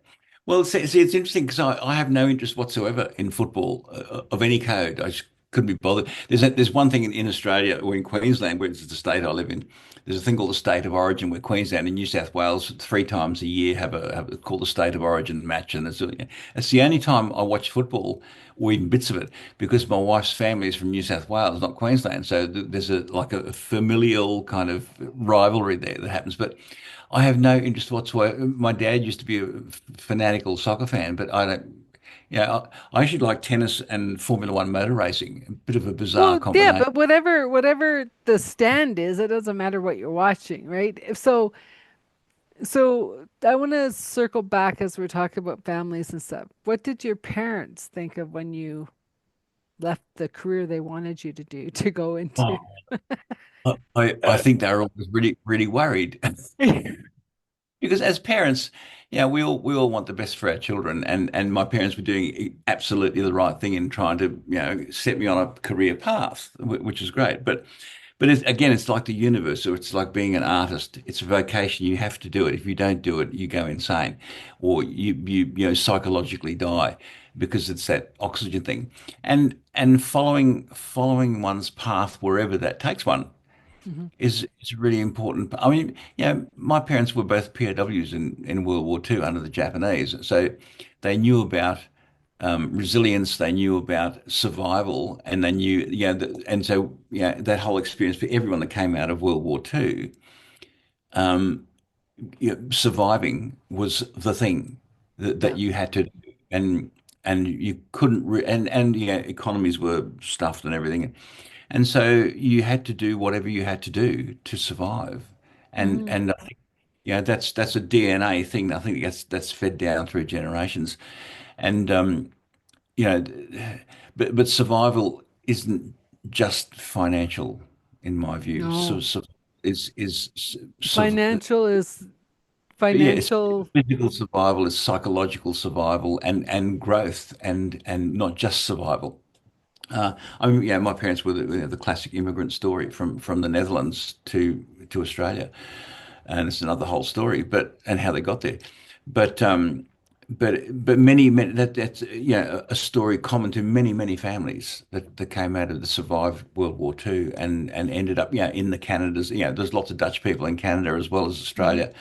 Well, see, it's interesting because I have no interest whatsoever in football of any code. I just couldn't be bothered. There's one thing in Australia or in Queensland, which is the state I live in. There's a thing called the state of origin, where Queensland and New South Wales 3 times a year have a called the state of origin match, and it's the only time I watch football or even bits of it because my wife's family is from New South Wales, not Queensland. So there's a familial kind of rivalry there that happens, but. I have no interest whatsoever. My dad used to be a fanatical soccer fan, but I don't. Yeah, I actually like tennis and Formula One motor racing. A bit of a bizarre Well, yeah, combination. but whatever the stand is, it doesn't matter what you're watching, right? If so, so I want to circle back as we're talking about families and stuff. What did your parents think of when you left the career they wanted you to do to go into? Oh, I think they were always really, really worried. Because as parents, we all want the best for our children, and my parents were doing absolutely the right thing in trying to, set me on a career path, which is great. But again, it's like the universe, or it's like being an artist. It's a vocation. You have to do it. If you don't do it, you go insane, or you psychologically die because it's that oxygen thing. And following one's path wherever that takes one Mhm. is really important. I mean, my parents were both POWs in World War II under the Japanese, so they knew about resilience, they knew about survival, and they knew, and so that whole experience for everyone that came out of World War II, surviving was the thing that Yeah. you had to do, and you couldn't, and economies were stuffed and everything. And so you had to do whatever you had to do to survive. And Hmm. and I think, that's a DNA thing. I think that's fed down through generations. And you know, but survival isn't just financial, in my view. So, No. so is Financial is yeah, it's financial. physical survival, is psychological survival, and growth, and not just survival. I mean, my parents were the classic immigrant story from the Netherlands to Australia, and it's another whole story. But and how they got there, but many that's a story common to many families that came out of the survived World War II and ended up in the Canadas. There's lots of Dutch people in Canada as well as Hmm. Australia,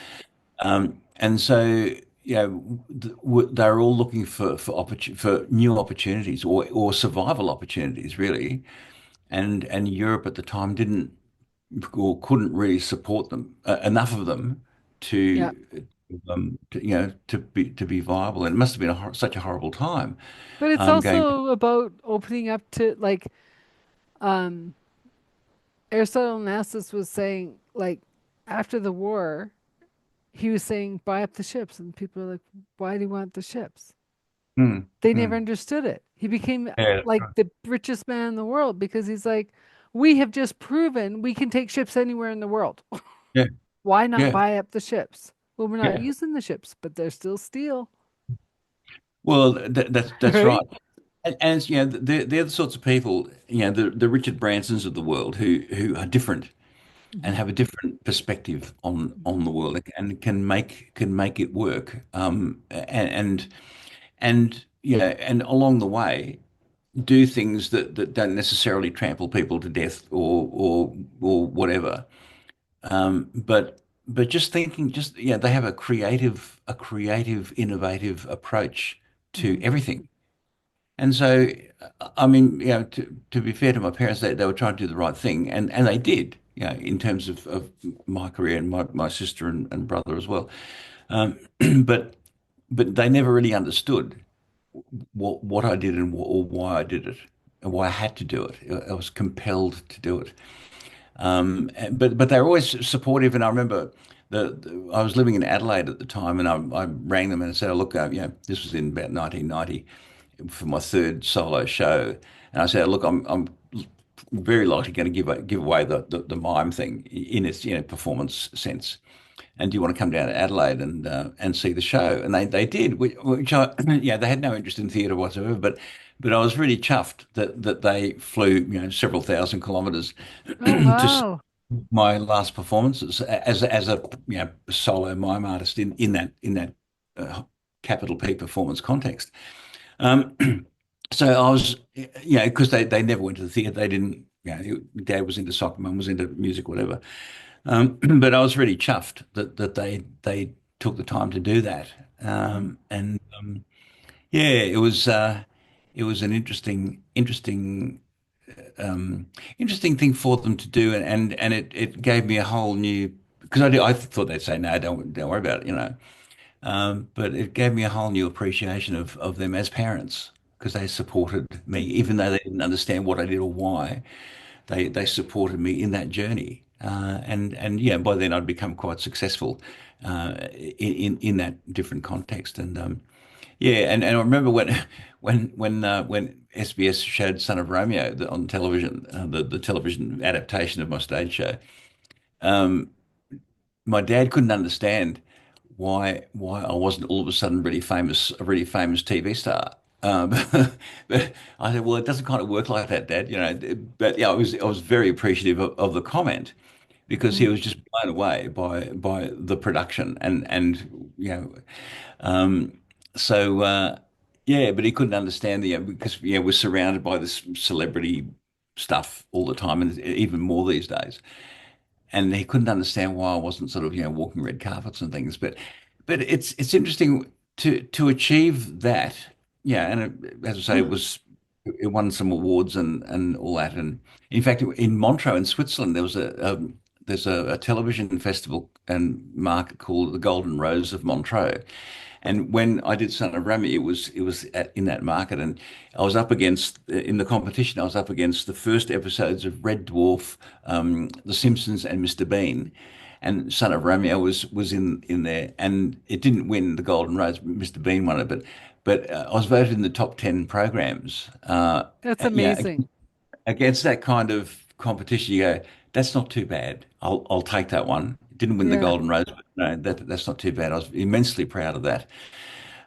and so, they're all looking for new opportunities or survival opportunities, really. And Europe at the time didn't or couldn't really support them enough of them Yeah. to be viable. And it must have been such a horrible time But it's going. also about opening up to like um Aristotle Onassis was saying like after the war, he was saying buy up the ships and people are like, why do you want the ships? Hmm, They never hmm. understood it. He became Yeah, like the richest man in the world because he's like, we have just proven we can take ships anywhere in the world. yeah, Why not yeah, buy up the ships? Well, we're not yeah. using the ships, but they're still steel, Well, that's right. right? And it's, they're the sorts of people, the Richard Bransons of the world who are different and Hmm. have a different perspective on the world and can make it work. And along the way do things that don't necessarily trample people to death or whatever. But just thinking, they have a creative, innovative approach to Hmm. everything. And so, I mean, to be fair to my parents, they were trying to do the right thing, and they did, in terms of my career and my sister and brother as well. Um, but but they never really understood what I did or why I did it and why I had to do it. I was compelled to do it. But they're always supportive. And I remember I was living in Adelaide at the time, and I rang them and said, "Oh, look, this was in about 1990 for my third solo show." And I said, "Look, I'm very likely going to give away the mime thing in its performance sense. And do you want to come down to Adelaide and see the show?" And they did, which I they had no interest in theatre whatsoever, but I was really chuffed that they flew several thousand kilometres Oh, to see wow. my last performances as a solo mime artist in that uh, capital P performance context. Um, so I was, because they never went to the theatre. They didn't, Dad was into soccer, Mum was into music, whatever. But I was really chuffed that they took the time to do that. Hmm. And yeah, it was an interesting thing for them to do, and it gave me a whole new, because I thought they'd say no, don't worry about it. But it gave me a whole new appreciation of them as parents because they supported me, even though they didn't understand what I did or why. They supported me in that journey, and yeah, by then I'd become quite successful in that different context, and yeah, and I remember when SBS showed Son of Romeo on television, the television adaptation of my stage show. My dad couldn't understand why I wasn't all of a sudden a really famous TV star. But I said, well, it doesn't kind of work like that, Dad. But yeah, I was very appreciative of the comment because he Mhm. was just blown away by the production and um, so yeah, but he couldn't understand because we're surrounded by this celebrity stuff all the time, and even more these days, and he couldn't understand why I wasn't sort of walking red carpets and things. But it's interesting to achieve that. Yeah, and as I say, it won some awards and all that. And in fact, in Montreux in Switzerland, there's a television festival and market called the Golden Rose of Montreux. And when I did Son of Remy, it was in that market, and I was up against in the competition. I was up against the first episodes of Red Dwarf, The Simpsons, and Mr. Bean, and Son of Romeo was in there, and it didn't win the Golden Rose. Mr. Bean won it, but I was voted in the top 10 programs. That's Yeah, amazing. against that kind of competition, you go, that's not too bad. I'll take that one. Didn't win the Yeah. Golden Rose, but no, that's not too bad. I was immensely proud of that.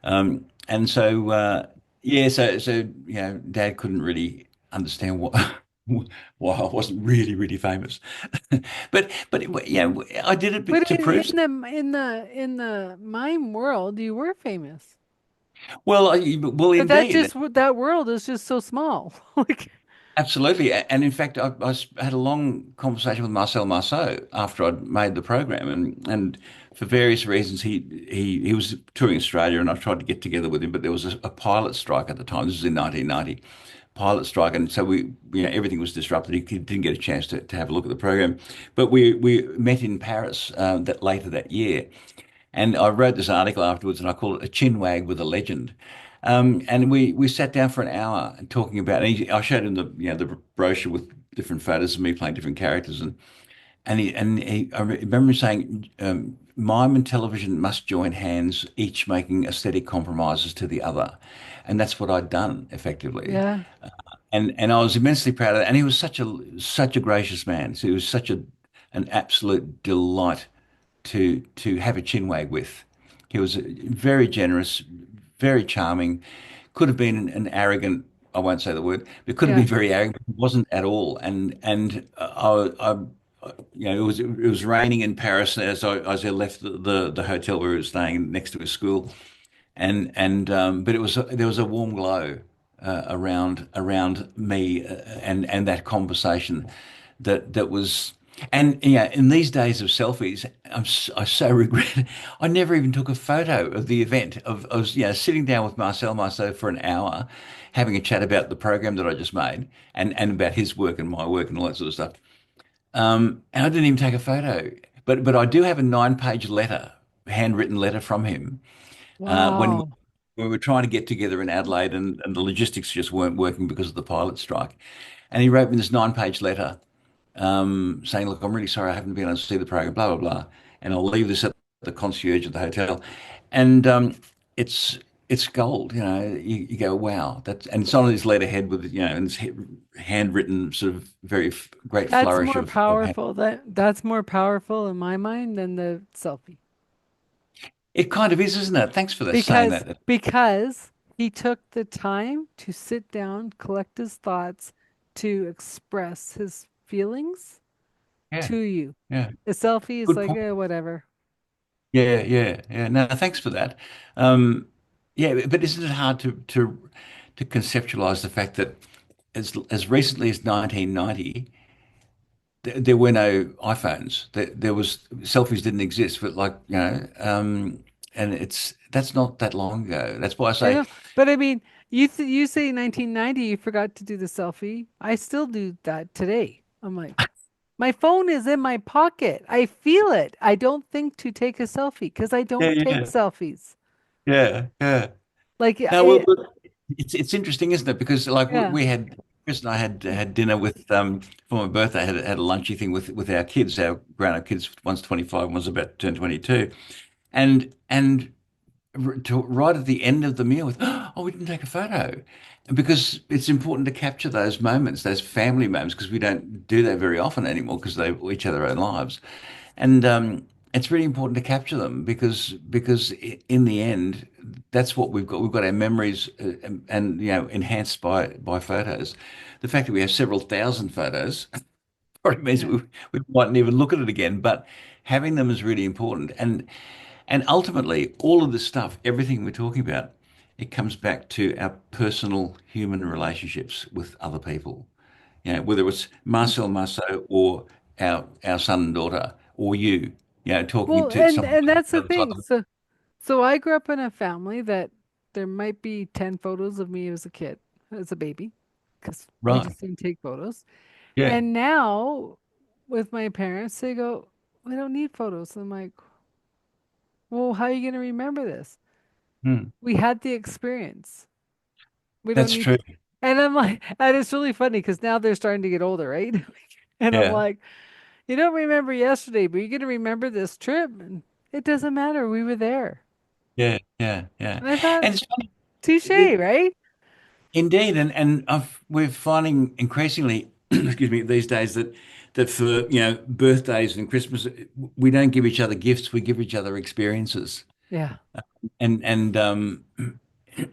And so, yeah, Dad couldn't really understand why I wasn't really, really famous. But I did it But to prove. in the mime world, you were famous. Well, But that indeed, just that world is just so small. Like, absolutely. And in fact, had a long conversation with Marcel Marceau after I'd made the program, and for various reasons, he was touring Australia, and I tried to get together with him, but there was a pilot strike at the time. This was in 1990. Pilot strike, and so everything was disrupted. He didn't get a chance to have a look at the program, but we met in Paris that later that year, and I wrote this article afterwards, and I called it "A Chin Wag with a Legend." And we sat down for an hour and talking about. And I showed him the brochure with different photos of me playing different characters, I remember him saying, "Mime and television must join hands, each making aesthetic compromises to the other," and that's what I'd done effectively. yeah, And I was immensely proud of that. And he was such a gracious man. So he was such an absolute delight to have a chinwag with. He was very generous, very charming. Could have been an arrogant. I won't say the word, but could have yeah. been very arrogant. But he wasn't at all. And it was raining in Paris as I left the hotel where we were staying next to his school, and but there was a warm glow around me and that conversation that was. And yeah, in these days of selfies, I so regret I never even took a photo of the event of sitting down with Marcel Marceau for an hour, having a chat about the program that I just made and about his work and my work and all that sort of stuff. And I didn't even take a photo, but I do have a 9-page letter, handwritten letter from him when Wow. we were trying to get together in Adelaide, and the logistics just weren't working because of the pilot strike. And he wrote me this 9-page letter saying, "Look, I'm really sorry I haven't been able to see the program, blah, blah, blah. And I'll leave this at the concierge at the hotel." And it's it's gold, you go, wow. And it's on his letterhead and it's handwritten, sort of very great That's flourish more of hand. powerful. That's more powerful in my mind than the selfie. It kind of is, isn't it? Thanks for saying Because that. because he took the time to sit down, collect his thoughts, to express his feelings Yeah, to you. yeah. The selfie is Good like, point. whatever. Yeah, yeah, yeah. No, thanks for that. Um, yeah, but isn't it hard to conceptualize the fact that as recently as 1990, there were no iPhones. There was selfies didn't exist, but and that's not that long ago. That's why I I say know, but I mean, you say 1990, you forgot to do the selfie. I still do that today. I'm like, My phone is in my pocket. I feel it. I don't think to take a selfie because I Yeah, don't take yeah, selfies. yeah, yeah. Like Now, well, it, look, it's interesting, isn't it? Because like yeah, we had Chris and I had dinner with for my birthday. Had a lunchy thing with our kids, our grown-up kids. One's 25, one's about to turn 22, and right at the end of the meal with, oh, we didn't take a photo. Because it's important to capture those moments, those family moments, because we don't do that very often anymore because they each have their own lives. And it's really important to capture them because in the end, that's what we've got. We've got our memories and enhanced by photos. The fact that we have several thousand photos probably means yeah. we mightn't even look at it again. But having them is really important. And ultimately, all of this stuff, everything we're talking about, it comes back to our personal human relationships with other people. Whether it's Marcel Marceau or our son and daughter, or talking Well, to and someone and that's the the other side thing. of the So I grew up in a family that there might be 10 photos of me as a kid, as a baby, because we right. just didn't take photos. Yeah. And now with my parents, they go, we don't need photos. I'm like, well, how are you going to remember this? Hmm. We had the experience. We don't That's need. true. And I'm like, and it's really funny because now they're starting to get older, right? And I'm Yeah. like, you don't remember yesterday, but you're going to remember this trip. And it doesn't matter. We were there. Yeah. Yeah. Yeah. And I thought, And it's funny. touche, right? Indeed, and we're finding increasingly, excuse me, these days that for birthdays and Christmas, we don't give each other gifts, we give each other experiences. Yeah. And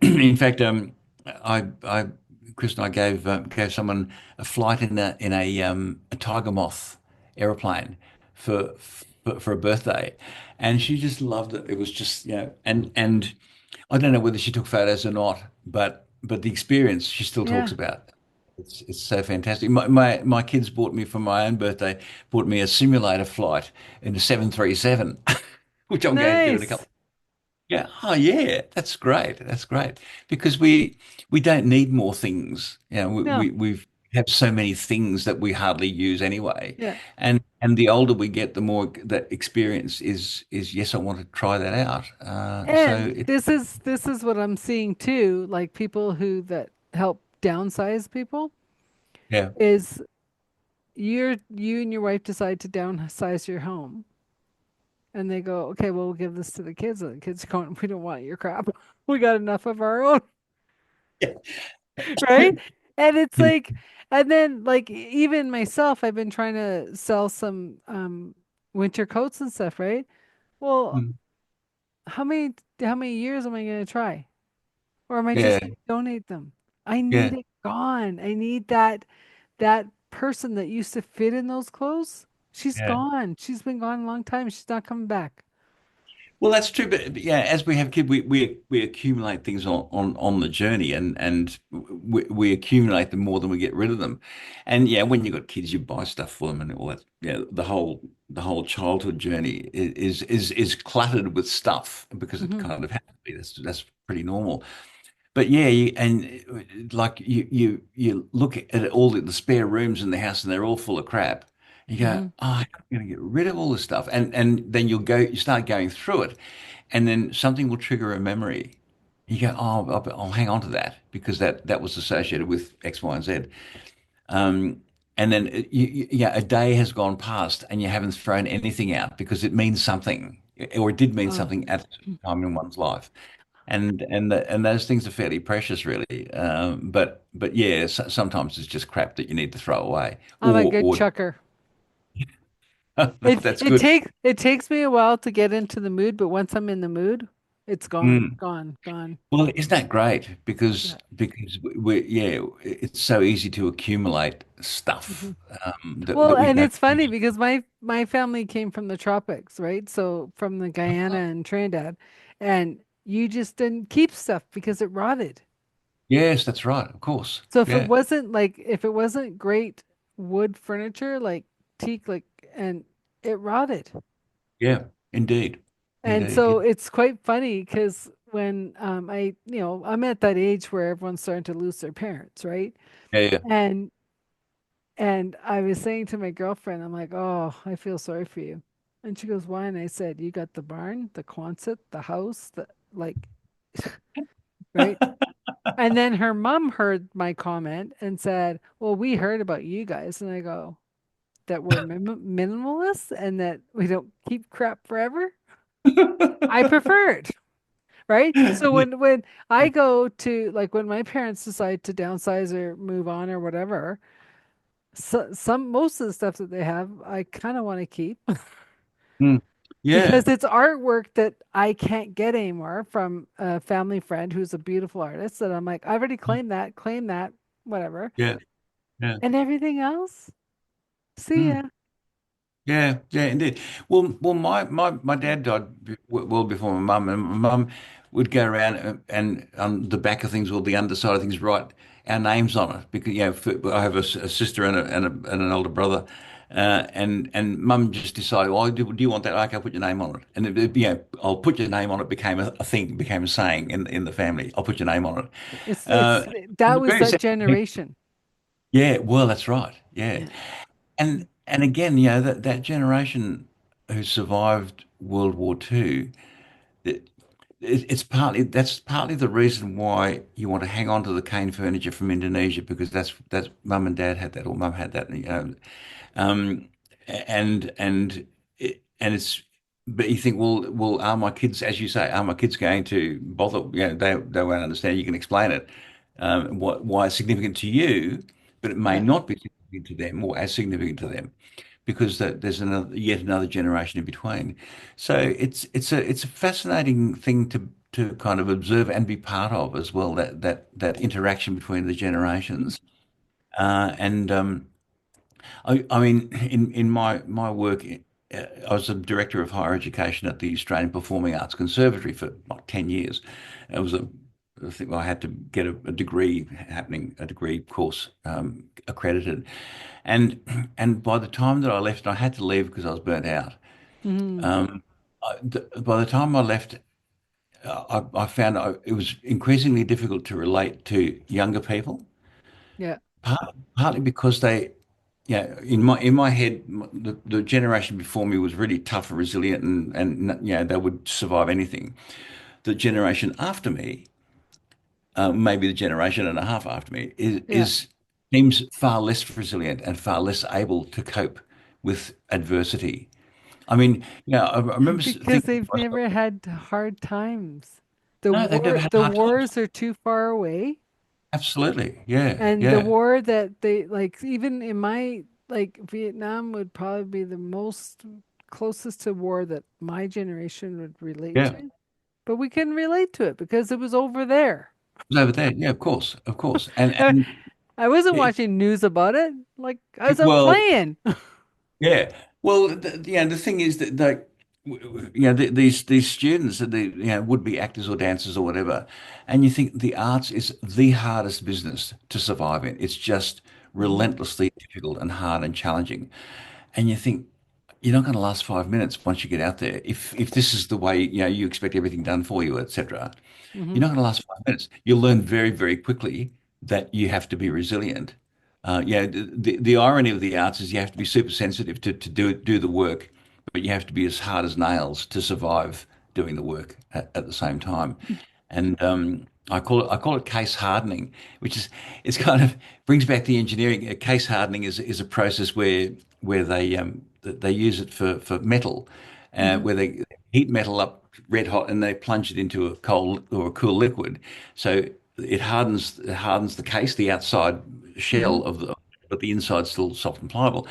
in fact, I Chris and I gave someone a flight in a Tiger Moth aeroplane for a birthday, and she just loved it. It was just and I don't know whether she took photos or not, but the experience she still talks Yeah. about. It's so fantastic. My kids bought me for my own birthday, bought me a simulator flight in a 737, which I'm going to do in a couple. Nice. Yeah. Oh, yeah. That's great. That's great because we don't need more things. No. We've have so many things that we hardly use anyway. Yeah. And the older we get, the more that experience is yes, I want to try that out. So And this is what I'm seeing too, like people who that help downsize people yeah, is you and your wife decide to downsize your home and they go, okay, well, we'll give this to the kids. And the kids are going, we don't want your crap. We got enough of our own, right? And it's yeah. like, and then like even myself, I've been trying to sell some winter coats and stuff, right? Well, Mm. how many years am I going to try? Or am I just Yeah, going to donate them? I need yeah, it gone. I need that person that used to fit in those clothes. She's yeah. gone. She's been gone a long time. She's not coming back. Well, that's true, but yeah, as we have kids, we accumulate things on the journey, and we accumulate them more than we get rid of them. And yeah, when you've got kids, you buy stuff for them and all that. Yeah, the whole childhood journey is cluttered with stuff because it Hmm. kind of has to be. That's pretty normal. But yeah, like you look at all the spare rooms in the house and they're all full of crap. You go, Hmm. oh, I'm going to get rid of all this stuff, and then you start going through it, and then something will trigger a memory. You go, oh, I'll hang on to that because that was associated with X, Y, and Z. Um, and then yeah, a day has gone past and you haven't thrown anything out because it means something, or it did mean Oh, something at the time in one's life and those things are fairly precious, really. But yeah, sometimes it's just crap that you need to throw away, I'm a or good or chucker. It that's it good. takes it takes me a while to get into the mood, but once I'm in the mood, it's gone, Mm. gone, gone. Well, isn't that great? Yeah. Because yeah, it's so easy to accumulate Hmm. stuff Well, that we and don't it's funny use. because my family came from the tropics, right? So from the Guyana and Trinidad, and you just didn't keep stuff because it rotted. Yes, that's right. Of course. So Yeah, if it wasn't great wood furniture like teak, like and it rotted. yeah. Indeed, And indeed. Yeah, so it's quite funny because when I'm at that age where everyone's starting to lose their parents, right? yeah, yeah. And And I was saying to my girlfriend, I'm like, oh, I feel sorry for you. And she goes, why? And I said, you got the barn, the Quonset, the house, the like, right? And then her mom heard my comment and said, well, we heard about you guys. And I go, that we're minimalists and that we don't keep crap forever. I prefer it. Right. So when I go to like when my parents decide to downsize or move on or whatever, so some most of the stuff that they have, I kind of want to keep Mm. Yeah. because it's artwork that I can't get anymore from a family friend who's a beautiful artist. That I'm like, I already claim that, whatever, Yeah. Yeah. and everything else. See Mm. ya. Yeah, yeah, indeed. Well, my dad died well before my mum, and my mum would go around and on the back of things or the underside of things write our names on it because I have a sister and an older brother, and mum just decided, well, do you want that? Okay, I'll put your name on it, and I'll put your name on it became a thing, became a saying in the family. I'll put your name on it. Uh, It's that was very that sad. generation. Yeah, well, that's right. Yeah. Yeah. And again, that generation who survived World War II, it, it's partly that's partly the reason why you want to hang on to the cane furniture from Indonesia because that's mum and dad had that or mum had that, um, and it's but you think, well, are my kids, as you say, are my kids going to bother? They won't understand. You can explain it, why it's significant to you, but it may Yeah. not be significant to them or as significant to them because there's yet another generation in between. So it's a fascinating thing to kind of observe and be part of as well. That interaction between the generations, and I mean, in my work, I was a director of higher education at the Australian Performing Arts Conservatory for like 10 years. It was I think I had to get a degree happening, a degree course accredited, and and by the time that I left, I had to leave because I was burnt out. Hmm. Um, by the time I left, I found it was increasingly difficult to relate to younger people, Yeah. partly because in my head, the generation before me was really tough and resilient, and they would survive anything. The generation after me, maybe the generation and a half after me, Yeah. seems far less resilient and far less able to cope with adversity. I mean, I remember Because thinking to they've myself, never had hard times. no, they've never had The hard times. wars are too far away. Absolutely, yeah, And the yeah, war that they like, even in my like Vietnam would probably be the most closest to war that my generation would relate yeah. to. But we can relate to it because it was over there. It was over there, yeah, of course, of course, I, and I wasn't it, watching news about it. Like I was out well, playing. yeah. Well, the thing is that these students, would be actors or dancers or whatever, and you think the arts is the hardest business to survive in. It's just Hmm. relentlessly difficult and hard and challenging, and you think you're not going to last 5 minutes once you get out there. If this is the way you expect everything done for you, etc. You're Hmm. not going to last 5 minutes. You'll learn very, very quickly that you have to be resilient. The irony of the arts is you have to be super sensitive to do the work, but you have to be as hard as nails to survive doing the work at the same time. And I call it case hardening, which is it's kind of brings back the engineering. Case hardening is a process where they use it for metal, Hmm. where they heat metal up red hot and they plunge it into a cold or a cool liquid. So it hardens the case, the outside Hmm. shell but the inside's still soft and pliable.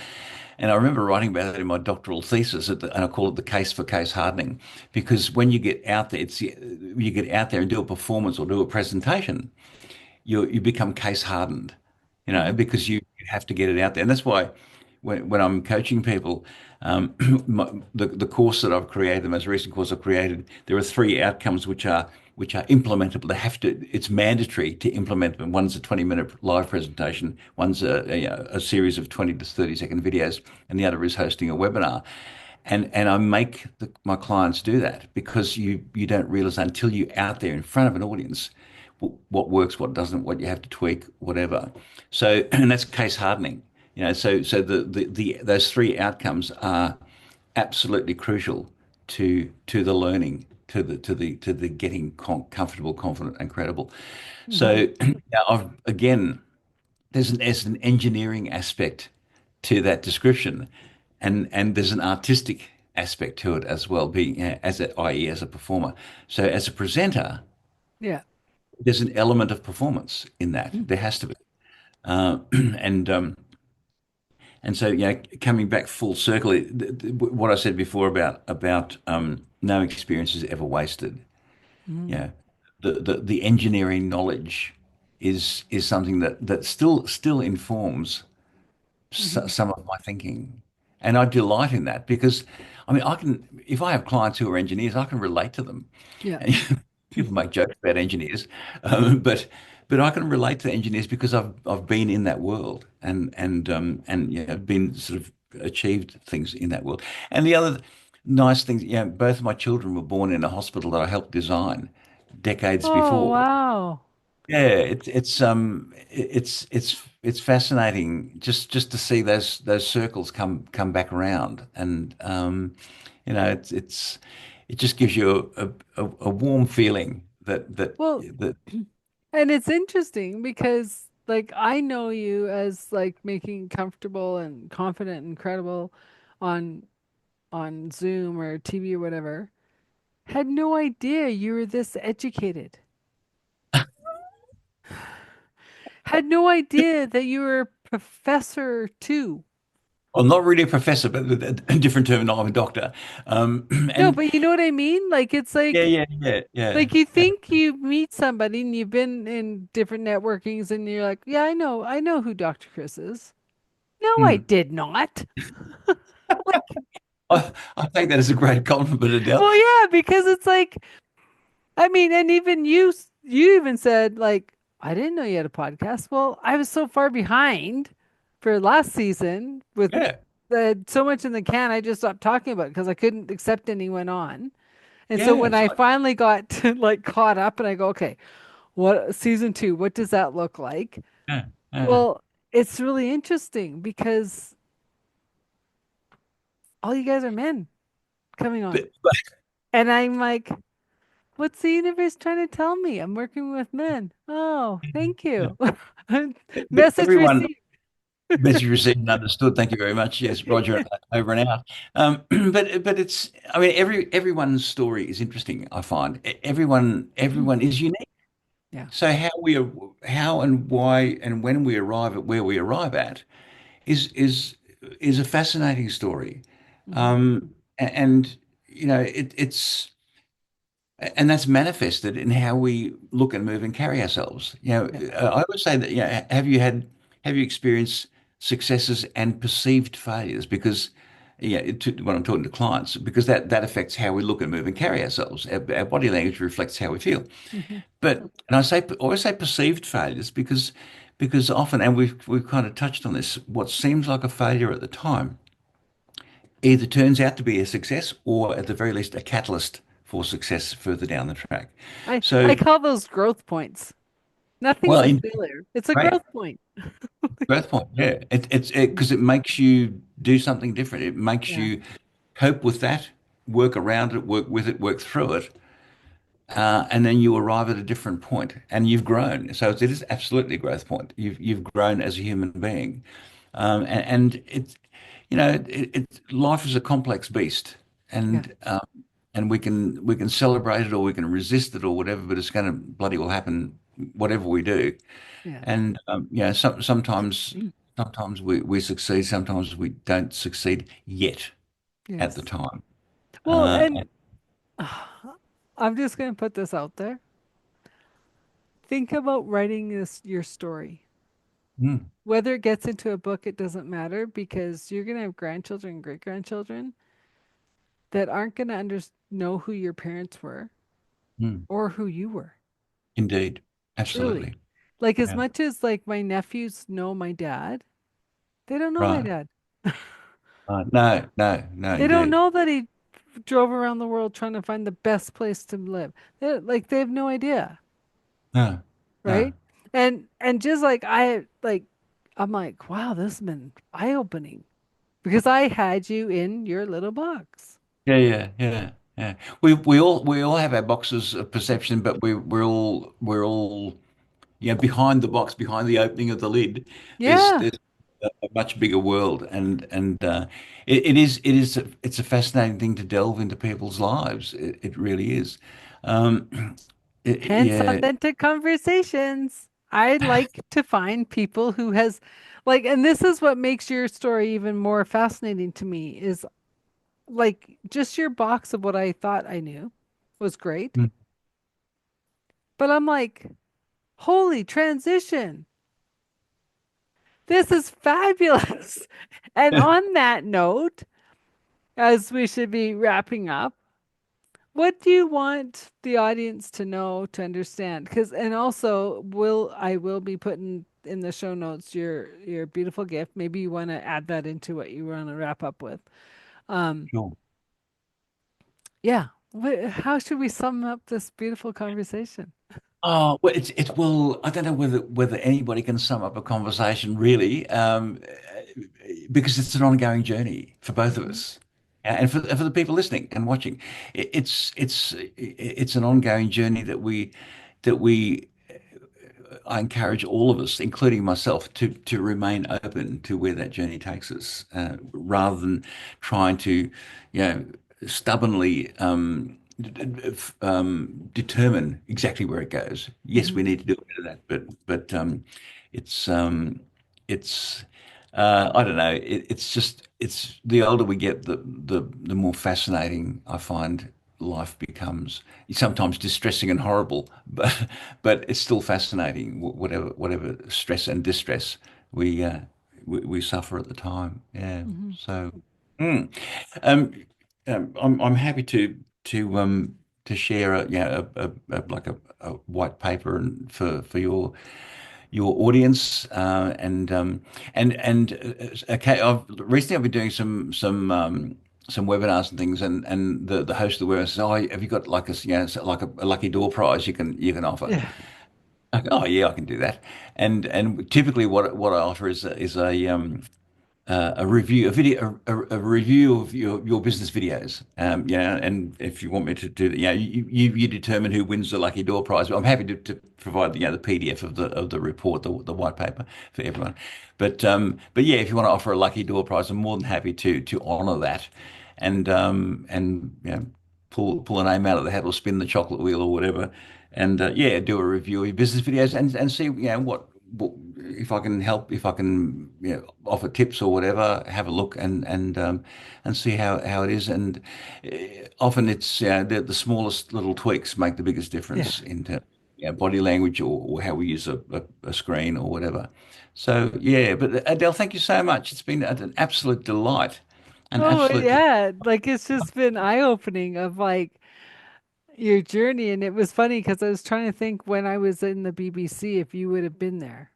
And I remember writing about it in my doctoral thesis, and I call it the case for case hardening, because when you get out there, you get out there and do a performance or do a presentation, you become case hardened, Hmm. because you have to get it out there. And that's why when I'm coaching people, the course that I've created, the most recent course I've created, there are three outcomes which are implementable. It's mandatory to implement them. One's a 20-minute live presentation, one's a series of 20 to 30-second videos, and the other is hosting a webinar. And I make my clients do that because you don't realize until you're out there in front of an audience what works, what doesn't, what you have to tweak, whatever. So, and that's case hardening. So the those three outcomes are absolutely crucial to the learning, to the getting comfortable, confident, and credible. Hmm. So yeah, again, there's an engineering aspect to that description, and there's an artistic aspect to it as well, being i.e. as a performer. So as a presenter, Yeah. there's an element of performance in that. There has to be. Uh, and and so, coming back full circle, what I said before about no experience is ever wasted. Hmm. Yeah, the engineering knowledge is something that still informs Hmm. some of my thinking, and I delight in that because, I mean, if I have clients who are engineers, I can relate to them. Yeah. And people make jokes about engineers, but I can relate to engineers because I've been in that world and been sort of achieved things in that world. And the other nice thing, both my children were born in a hospital that I helped design decades Oh, before. wow. Yeah, it's fascinating just to see those circles come back around, and it just gives you a warm feeling Well, that and it's interesting because like I know you as like making comfortable and confident and credible on Zoom or TV or whatever. Had no idea you were this educated. Had no idea that you were a professor too. I'm not really a professor, but with a different terminology, I'm a doctor. No, And but you know what I mean? Like it's yeah, yeah, yeah, yeah, like you yeah. think you meet somebody and you've been in different networkings and you're like, yeah, I know who Dr. Chris is. No, I Hmm. did not. Like, I take that as a great compliment, Adele. well, yeah, because it's like, I mean, and even you even said like, I didn't know you had a podcast. Well, I was so far behind for last season with Yeah, so much in the can, I just stopped talking about it because I couldn't accept anyone on. And so yeah. when It's I like, finally got to, like caught up and I go, okay, what season two, what does that look like? yeah, yeah. Well, it's really interesting because all you guys are men coming on. But And I'm like, what's the universe trying to tell me? I'm working with men. Oh, thank you. but Message everyone. received. Message received and understood. Thank you very much. Yes, Roger, over and out. But it's, I mean, everyone's story is interesting, I find. Everyone is unique. Yeah. So how and why and when we arrive at where we arrive at is a fascinating story. Hmm. And and that's manifested in how we look and move and carry ourselves. Yeah. I would say that, have you experienced successes and perceived failures? Because, when I'm talking to clients, because that affects how we look and move and carry ourselves. Our body language reflects how we feel. Hmm. And always say perceived failures because often, and we've kind of touched on this, what seems like a failure at the time either turns out to be a success or at the very least a catalyst for success further down the track. I So, call those growth points. Nothing's well, a in failure. It's a great growth point. growth point, yeah, it's because it makes you do something different. It makes Yeah. you cope with that, work around it, work with it, work through it, and then you arrive at a different point, and you've grown. So it is absolutely a growth point. You've grown as a human being, and it's life is a complex beast, Yeah. and we can celebrate it or we can resist it or whatever, but it's going to bloody well happen whatever we do. Yeah. And sometimes we succeed, sometimes we don't succeed yet at the Yes. time. Well, And and I'm just going to put this out there. Think about writing your story. mm, Whether it gets into a book, it doesn't matter because you're going to have grandchildren and great grandchildren that aren't going to know who your parents were mm, or who you were. indeed, Truly. absolutely. Like as Yeah. much as like my nephews know my dad, they don't know my Right. dad. No, no, no, They don't indeed. know that he drove around the world trying to find the best place to live. They have no idea, No, no. right? And just like I like I'm like, wow, this has been eye-opening because I had you in your little box. Yeah, yeah, yeah, yeah. We all have our boxes of perception, but we're all behind the box, behind the opening of the lid. There's Yeah, a much bigger world, and it's a fascinating thing to delve into people's lives. It really is. Um, hence yeah. authentic conversations. I like to find people who has like, and this is what makes your story even more fascinating to me is like just your box of what I thought I knew was great. Mm. But I'm like, holy transition. This is fabulous. And on that note, as we should be wrapping up, what do you want the audience to know to understand? Because and also I will be putting in the show notes your beautiful gift. Maybe you want to add that into what you want to wrap up with. Um, Sure. yeah. How should we sum up this beautiful conversation? Oh, well, well, I don't know whether anybody can sum up a conversation really, because it's an ongoing journey for both of Mhm. us, and for the people listening and watching. It's an ongoing journey that we I encourage all of us, including myself, to remain open to where that journey takes us, rather than trying to, stubbornly determine exactly where it goes. Yes, we Mhm. need to do a bit of that, but it's it's I don't know. It's just it's the older we get, the more fascinating I find life becomes. Sometimes distressing and horrible, but it's still fascinating. Whatever stress and distress we uh, we suffer at the time. Yeah. Mhm. So, mm. um, I'm happy to share like a white paper and for your audience, okay, I've been doing some webinars and things, and the host of the webinar says, "Oh, have you got like like a lucky door prize you can offer?" Yeah. I go, "Oh yeah, I can do that." And typically what I offer is a review, a video, a review of your business videos. Yeah, and if you want me to do that, you determine who wins the lucky door prize. But I'm happy to provide the PDF of the report, the white paper for everyone. But yeah, if you want to offer a lucky door prize, I'm more than happy to honour that, and pull a name out of the hat or spin the chocolate wheel or whatever, and yeah, do a review of your business videos and see what if I can help, if I can offer tips or whatever, have a look and see how it is. And often it's the smallest little tweaks make the biggest Yeah. difference in terms body language or how we use a screen or whatever. So yeah, but Adele, thank you so much. It's been an absolute delight, an Oh, absolute. yeah. Like it's just been eye-opening of like your journey. And it was funny because I was trying to think when I was in the BBC if you would have been there.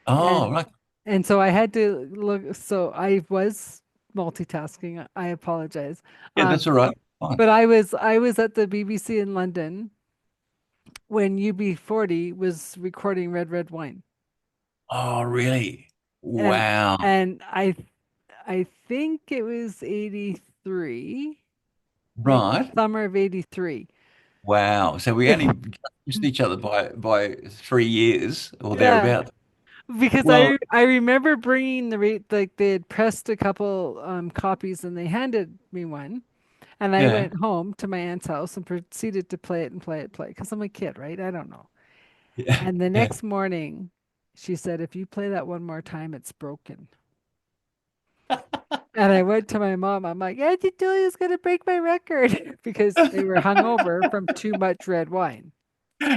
Oh, And right. and so I had to look, so I was multitasking. I apologize. Yeah, that's Um, all right. Fine. but I was at the BBC in London when UB40 was recording Red Red Wine. Oh, really? And Wow. and I think it was 83, maybe Right. summer of 83. Wow. So we only missed each other by 3 years or Yeah, thereabouts. because Well, I remember bringing like they had pressed a couple copies and they handed me one and I yeah. went home to my aunt's house and proceeded to play it and play it play because I'm a kid, right? I don't know. Yeah. And the Yeah. next morning she said if you play that one more time it's broken. And I went to my mom. I'm like, Auntie Julia's gonna break my record because they were hungover from too much red wine,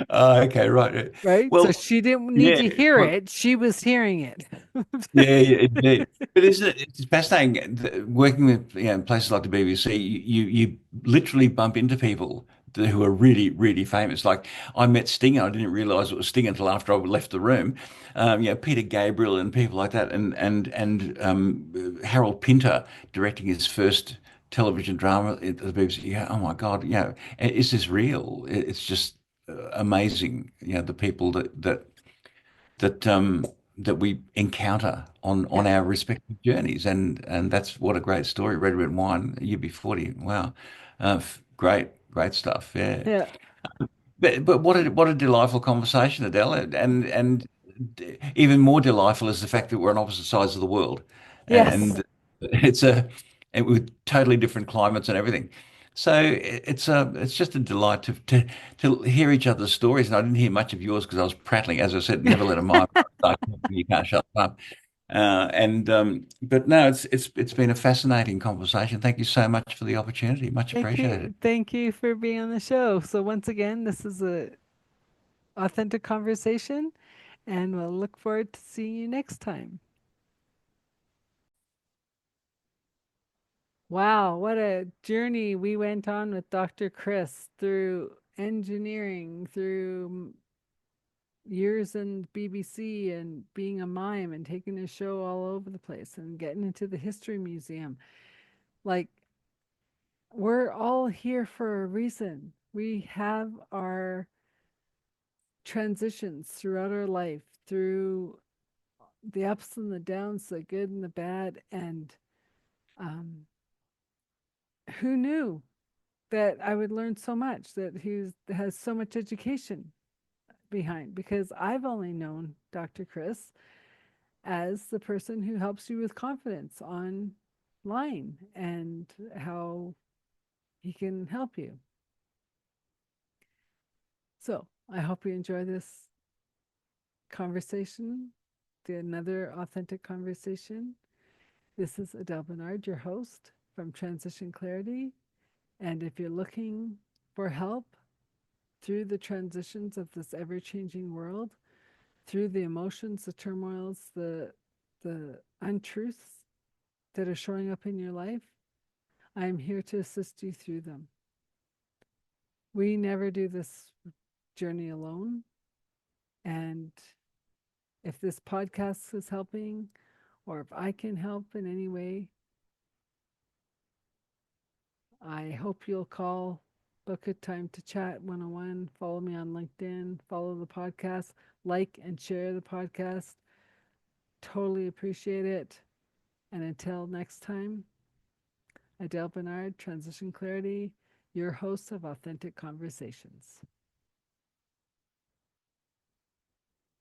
Oh, okay, right. right? So Well, she didn't need yeah. to hear Well, it. She was hearing it. yeah, yeah, indeed. But isn't it, it's fascinating working with places like the BBC. You literally bump into people who are really really famous. Like I met Sting, and I didn't realise it was Sting until after I left the room. Peter Gabriel and people like that, and Harold Pinter directing his first television drama at the BBC. Yeah, oh my God, is this real? It's just amazing. The people that. that we encounter Yeah. on our respective journeys, and that's what a great story. Red Wine, UB40. Wow, great stuff. Yeah. Yeah. But what a delightful conversation, Adele, and even more delightful is the fact that we're on opposite sides of the world, Yes. and it's a and with totally different climates and everything. So it's just a delight to hear each other's stories. And I didn't hear much of yours because I was prattling. As I said, never let a mind start talking, you can't shut them up. And but no, it's been a fascinating conversation. Thank you so much for the opportunity. Much Thank appreciated. you. Thank you for being on the show. So once again, this is a authentic conversation, and we'll look forward to seeing you next time. Wow, what a journey we went on with Dr. Chris through engineering, through years in BBC and being a mime and taking a show all over the place and getting into the history museum. Like, we're all here for a reason. We have our transitions throughout our life, through the ups and the downs, the good and the bad. And um, who knew that I would learn so much, that he has so much education behind? Because I've only known Dr. Chris as the person who helps you with confidence online and how he can help you. So I hope you enjoy this conversation, another authentic conversation. This is Adele Bernard, your host from Transition Clarity. And if you're looking for help through the transitions of this ever changing world, through the emotions, the turmoils, the untruths that are showing up in your life, I am here to assist you through them. We never do this journey alone. And if this podcast is helping, or if I can help in any way, I hope you'll call, book a time to chat 101, follow me on LinkedIn, follow the podcast, like and share the podcast. Totally appreciate it. And until next time, Adele Bernard, Transition Clarity, your host of Authentic Conversations.